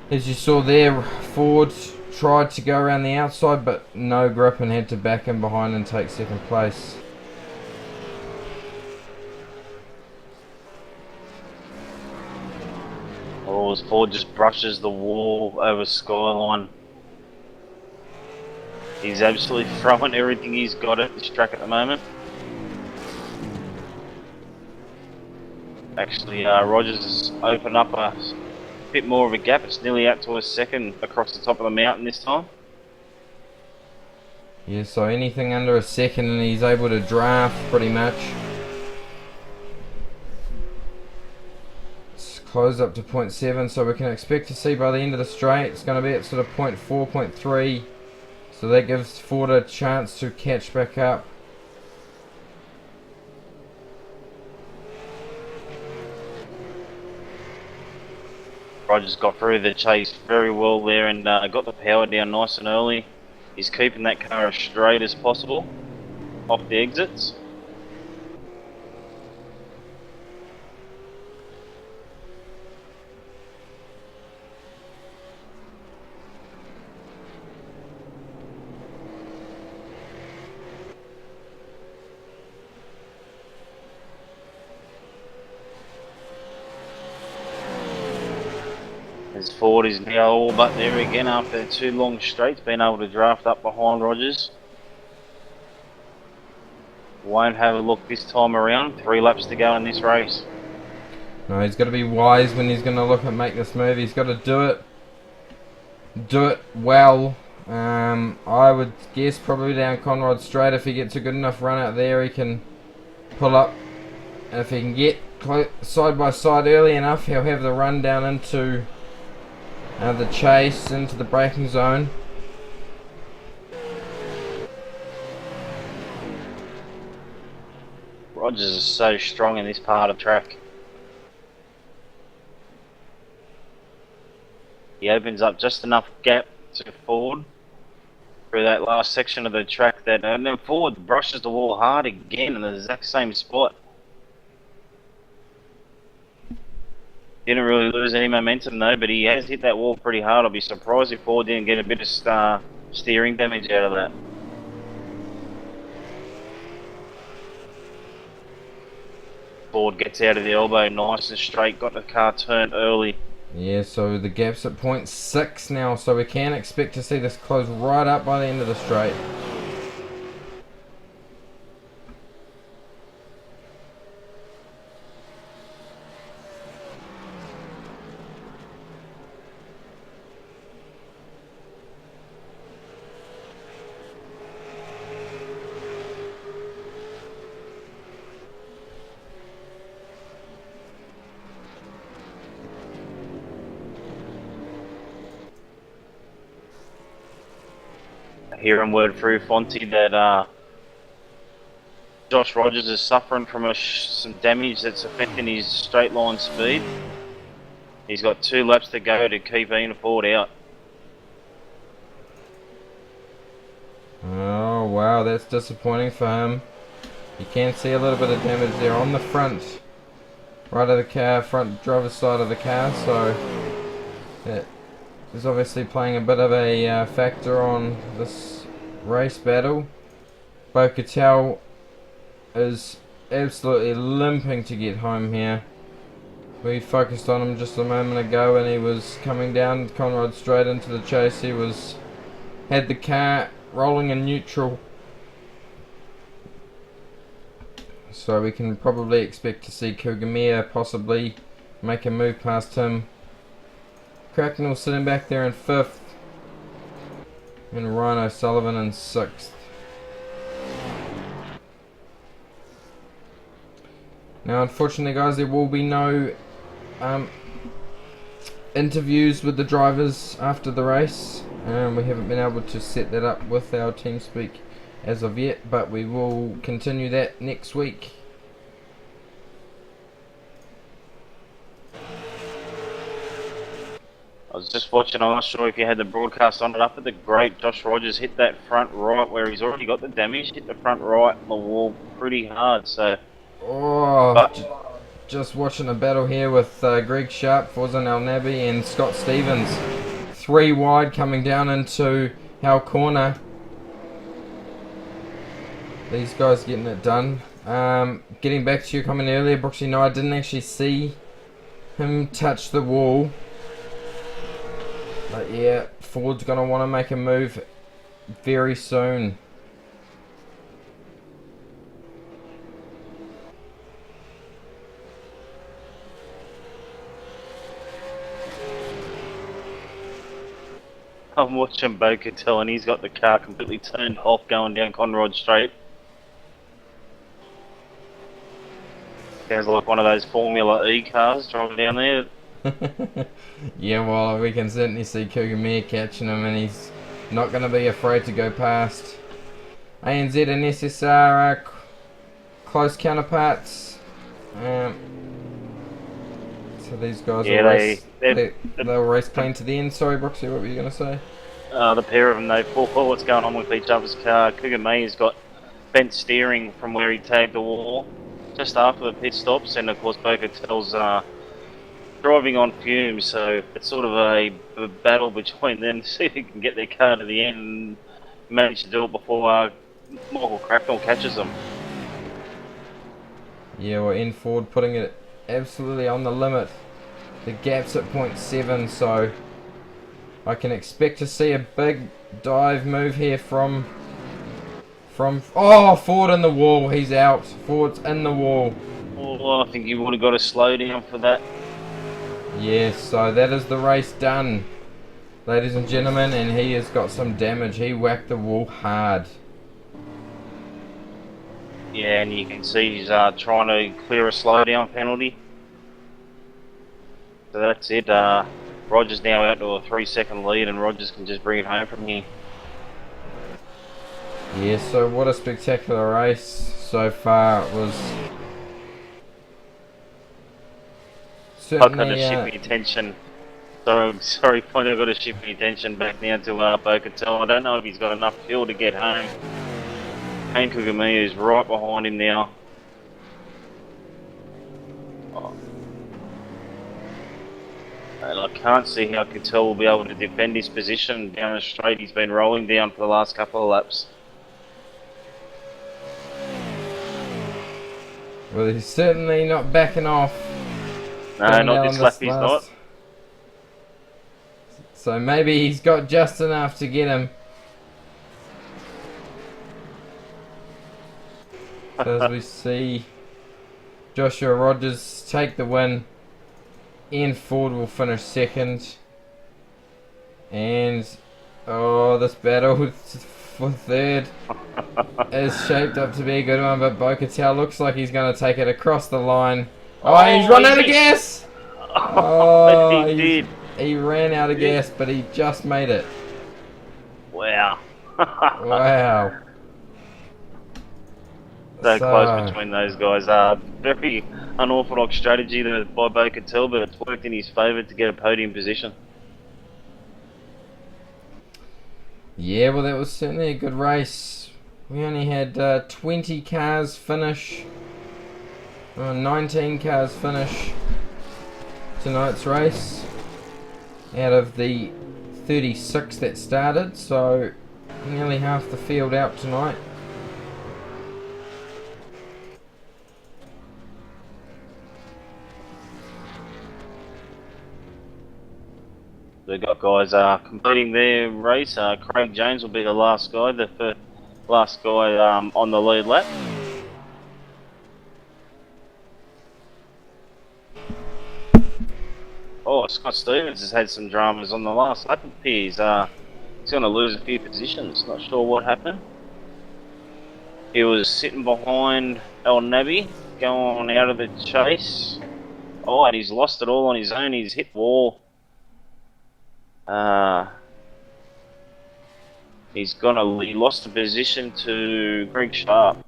as you saw there, Ford tried to go around the outside but no grip and had to back in behind and take second place. Oh, as Ford just brushes the wall over Skyline. He's absolutely throwing everything he's got at this track at the moment. Actually, Rogers has opened up a bit more of a gap. It's nearly out to a second across the top of the mountain this time. Yeah, so anything under a second and he's able to draft pretty much. It's closed up to 0.7, so we can expect to see by the end of the straight it's going to be at sort of 0.4, 0.3. So that gives Ford a chance to catch back up. Rogers got through the chase very well there and got the power down nice and early. He's keeping that car as straight as possible off the exits. As Ford is now all but there again after 2 long straights, being able to draft up behind Rogers. Won't have a look this time around. 3 laps to go in this race. No, he's got to be wise when he's going to look at make this move. He's got to do it well. I would guess probably down Conrod Straight. If he gets a good enough run out there, he can pull up. And if he can get side by side early enough, he'll have the run down into the chase, into the braking zone. Rogers is so strong in this part of track. He opens up just enough gap to Ford through that last section of the track, that and then Ford brushes the wall hard again in the exact same spot. Didn't really lose any momentum though, but he has hit that wall pretty hard. I'll be surprised if Ford didn't get a bit of steering damage out of that. Ford gets out of the elbow nice and straight, got the car turned early. Yeah, so the gap's at 0.6 now, so we can expect to see this close right up by the end of the straight. Hearing word through Fonty that Josh Rogers is suffering from some damage that's affecting his straight line speed. He's got 2 laps to go to keep Ian Ford out. Oh wow, that's disappointing for him. You can see a little bit of damage there on the front right of the car, front driver's side of the car, so that is obviously playing a bit of a factor on this race battle. Bo-Catel is absolutely limping to get home here. We focused on him just a moment ago and he was coming down Conrod straight into the chase. He had the car rolling in neutral, so we can probably expect to see Kugamia possibly make a move past him. Cracknell sitting back there in 5th, and Ryan O'Sullivan in 6th. Now unfortunately guys, there will be no interviews with the drivers after the race. We haven't been able to set that up with our TeamSpeak as of yet, but we will continue that next week. I was just watching, I'm not sure if you had the broadcast on it up at the great. Josh Rogers hit that front right where he's already got the damage, hit the front right on the wall pretty hard, so... Just watching a battle here with Greg Sharp, Fawzan El Nabi and Scott Stevens. 3 wide coming down into our corner. These guys getting it done. Getting back to your comment earlier, Brooksy, no, I didn't actually see him touch the wall. But yeah, Ford's going to want to make a move very soon. I'm watching Bo-Catel and he's got the car completely turned off going down Conrod Straight. Sounds like one of those Formula E cars driving down there. Yeah, well, we can certainly see Kugamir catching him, and he's not going to be afraid to go past. ANZ and SSR are close counterparts. So these guys they'll race clean to the end. Sorry, Brooksy, what were you going to say? The pair of them, they foresaw what's going on with each other's car. Kugamir's got bent steering from where he tagged the wall just after the pit stops, and of course Bo-Catel's driving on fumes, so it's sort of a battle between them to see if he can get their car to the end and manage to do it before Michael Cracknell catches them. Yeah, well, Ford putting it absolutely on the limit The gap's at 0.7, so I can expect to see a big dive move here from oh, Ford in the wall. He's out. Ford's in the wall. Oh, I think you would have got a slow down for that. Yes, so that is the race done, ladies and gentlemen, and he has got some damage. He whacked the wall hard. Yeah, and you can see he's trying to clear a slowdown penalty. So that's it. Rogers now out to a 3-second lead, and Rogers can just bring it home from here. Yeah, so what a spectacular race so far. It was I've got to certainly shift the attention. Sorry, Point. I've got to shift the attention back now to Bo-Catel. I don't know if he's got enough fuel to get home. Kane Kugamiya is right behind him now. Oh. And I can't see how Cattell will be able to defend his position down the straight. He's been rolling down for the last couple of laps. well, he's certainly not backing off. No, not this lap he's not. So maybe he's got just enough to get him. So as we see Joshua Rogers take the win, Ian Ford will finish second. And oh, this battle for third is shaped up to be a good one, but Bo-Catel looks like he's going to take it across the line. Oh, he's run out of gas! Oh, he did. He ran out of gas, but he just made it. Wow. Wow. So close between those guys. Very unorthodox strategy by Bo-Catel, but it's worked in his favour to get a podium position. Yeah, well, that was certainly a good race. We only had 20 cars finish, 19 cars finish tonight's race out of the 36 that started, so nearly half the field out tonight. They've got guys completing their race. Craig James will be the last guy, on the lead lap. Oh, Scott Stevens has had some dramas on the last lap. It appears he's going to lose a few positions. Not sure what happened. He was sitting behind El Nabi, going out of the chase. Oh, and he's lost it all on his own. He's hit wall. He lost the position to Greg Sharp.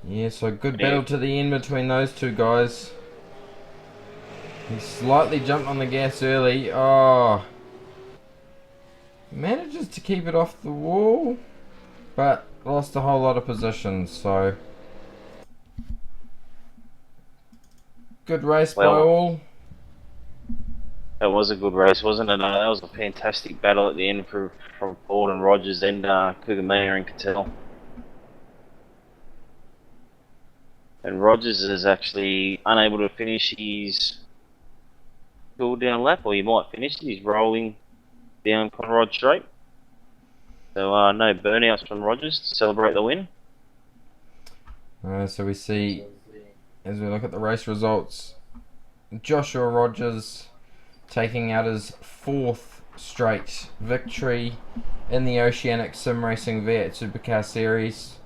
Yeah, so good battle to the end between those two guys. He slightly jumped on the gas early. Oh, manages to keep it off the wall, but lost a whole lot of positions. So good race by all. That was a good race, wasn't it? That was a fantastic battle at the end from Ford and Rogers and Kugamiya and Cattell. And Rogers is actually unable to finish his cool down lap, or he might finish it. He's rolling down Conrod Straight. So no burnouts from Rogers to celebrate the win. So we see, as we look at the race results, Joshua Rogers taking out his 4th straight victory in the Oceanic Sim Racing V8 Supercar Series,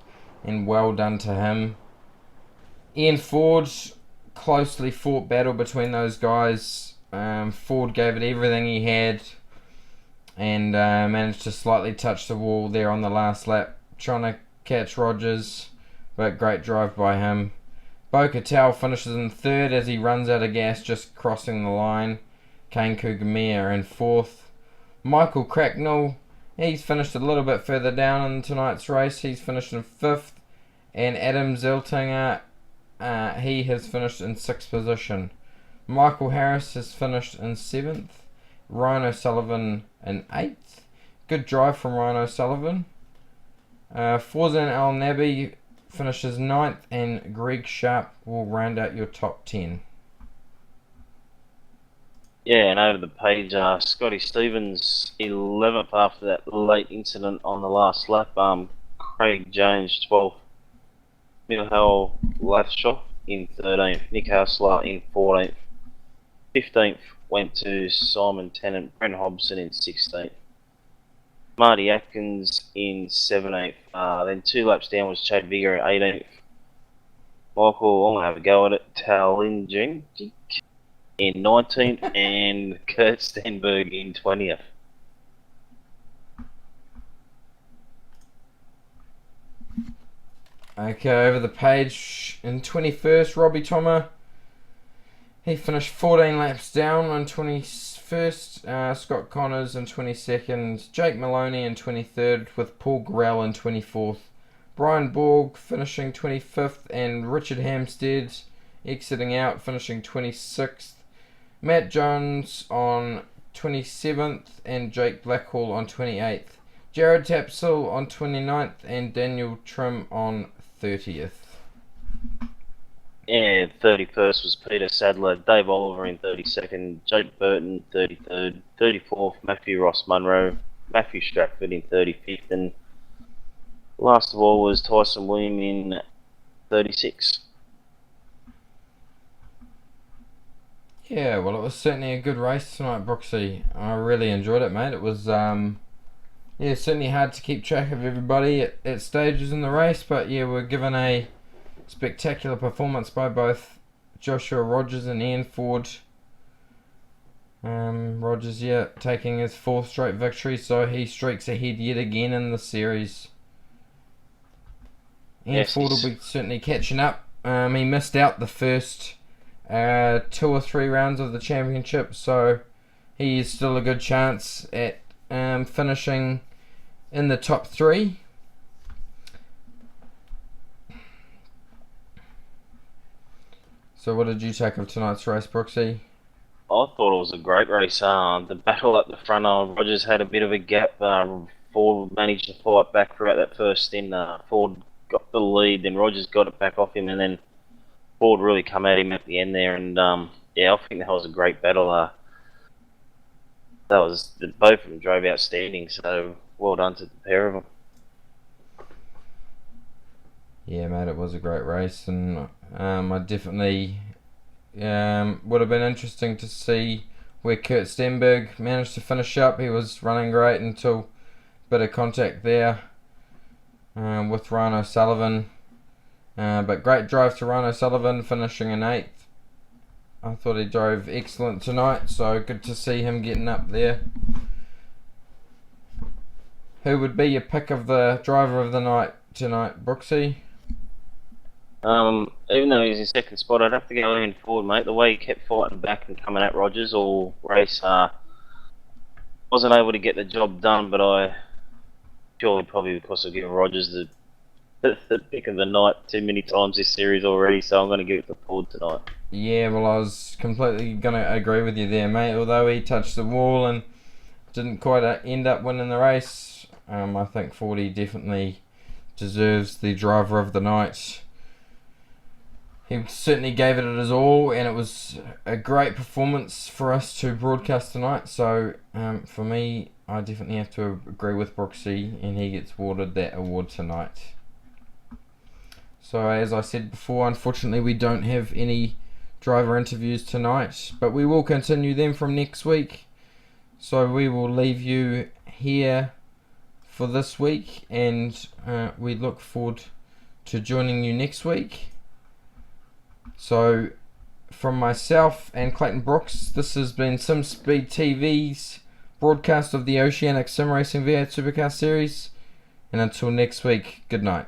and well done to him. Ian Ford, closely fought battle between those guys. Ford gave it everything he had and managed to slightly touch the wall there on the last lap, trying to catch Rogers, but great drive by him. Bo-Catel finishes in 3rd as he runs out of gas just crossing the line. Kane Kugamiya in 4th. Michael Cracknell, he's finished a little bit further down in tonight's race. He's finished in 5th. And Adam Zeltinger, he has finished in 6th position. Michael Harris has finished in 7th. Ryan O'Sullivan in 8th. good drive from Ryan O'Sullivan. Forzan Al Nabi finishes 9th, and Greg Sharp will round out your top 10. Yeah, and over the page, Scotty Stevens 11th after that late incident on the last lap. Craig Jones 12th. Mihail Lathshoff in 13th. Nick Hassler in 14th. 15th went to Simon Tennant. Brent Hobson in 16th. Marty Atkins in 17th. Then 2 laps down was Chad Vigor at 18th. Michael, I'm going to have a go at it, Talinjing in 19th, and Kurt Stenberg in 20th. Okay, over the page in 21st, Robbie Tomer. He finished 14 laps down on 21st. Scott Connors in 22nd. Jake Maloney in 23rd, with Paul Grell in 24th. Brian Borg finishing 25th, and Richard Hampstead exiting out, finishing 26th. Matt Jones on 27th, and Jake Blackhall on 28th. Jared Tapsil on 29th, and Daniel Trim on 30th. Yeah, 31st was Peter Sadler, Dave Oliver in 32nd, Jake Burton 33rd, 34th Matthew Ross Munro, Matthew Stratford in 35th, and last of all was Tyson William in 36. Yeah, well, it was certainly a good race tonight, Brooksy. I really enjoyed it, mate. It was, certainly hard to keep track of everybody at stages in the race, but yeah, we're given a spectacular performance by both Joshua Rogers and Ian Ford. Rogers, taking his 4th straight victory, so he streaks ahead yet again in the series. Ian Ford will be certainly catching up. He missed out the first 2 or 3 rounds of the championship, so he is still a good chance at finishing in the top 3. So what did you take of tonight's race, Brooksy? I thought it was a great race. The battle at the front, Rogers had a bit of a gap. Ford managed to fight back throughout that first stint. Ford got the lead, then Rogers got it back off him, and then Ford really come at him at the end there. And I think that was a great battle. Both of them drove outstanding, so well done to the pair of them. Yeah, mate, it was a great race, and I definitely would have been interesting to see where Kurt Stenberg managed to finish up. He was running great until a bit of contact there with Ryan O'Sullivan. But great drive to Ryan O'Sullivan, finishing in 8th. I thought he drove excellent tonight, so good to see him getting up there. Who would be your pick of the driver of the night tonight, Brooksy? Even though he's in 2nd spot, I'd have to go Ian Ford, mate. The way he kept fighting back and coming at Rogers all race, wasn't able to get the job done, but I purely probably because of giving Rogers the pick of the night too many times this series already, so I'm going to give it to Ford tonight. Yeah, well, I was completely going to agree with you there, mate. Although he touched the wall and didn't quite end up winning the race, I think Fordy definitely deserves the driver of the night. He certainly gave it his all, and it was a great performance for us to broadcast tonight. So, for me, I definitely have to agree with Brooksy, and he gets awarded that award tonight. So, as I said before, unfortunately, we don't have any driver interviews tonight, but we will continue them from next week. So, we will leave you here for this week, and we look forward to joining you next week. So, from myself and Clayton Brooks, this has been SimSpeed TV's broadcast of the Oceanic Sim Racing V8 Supercar Series. And until next week, good night.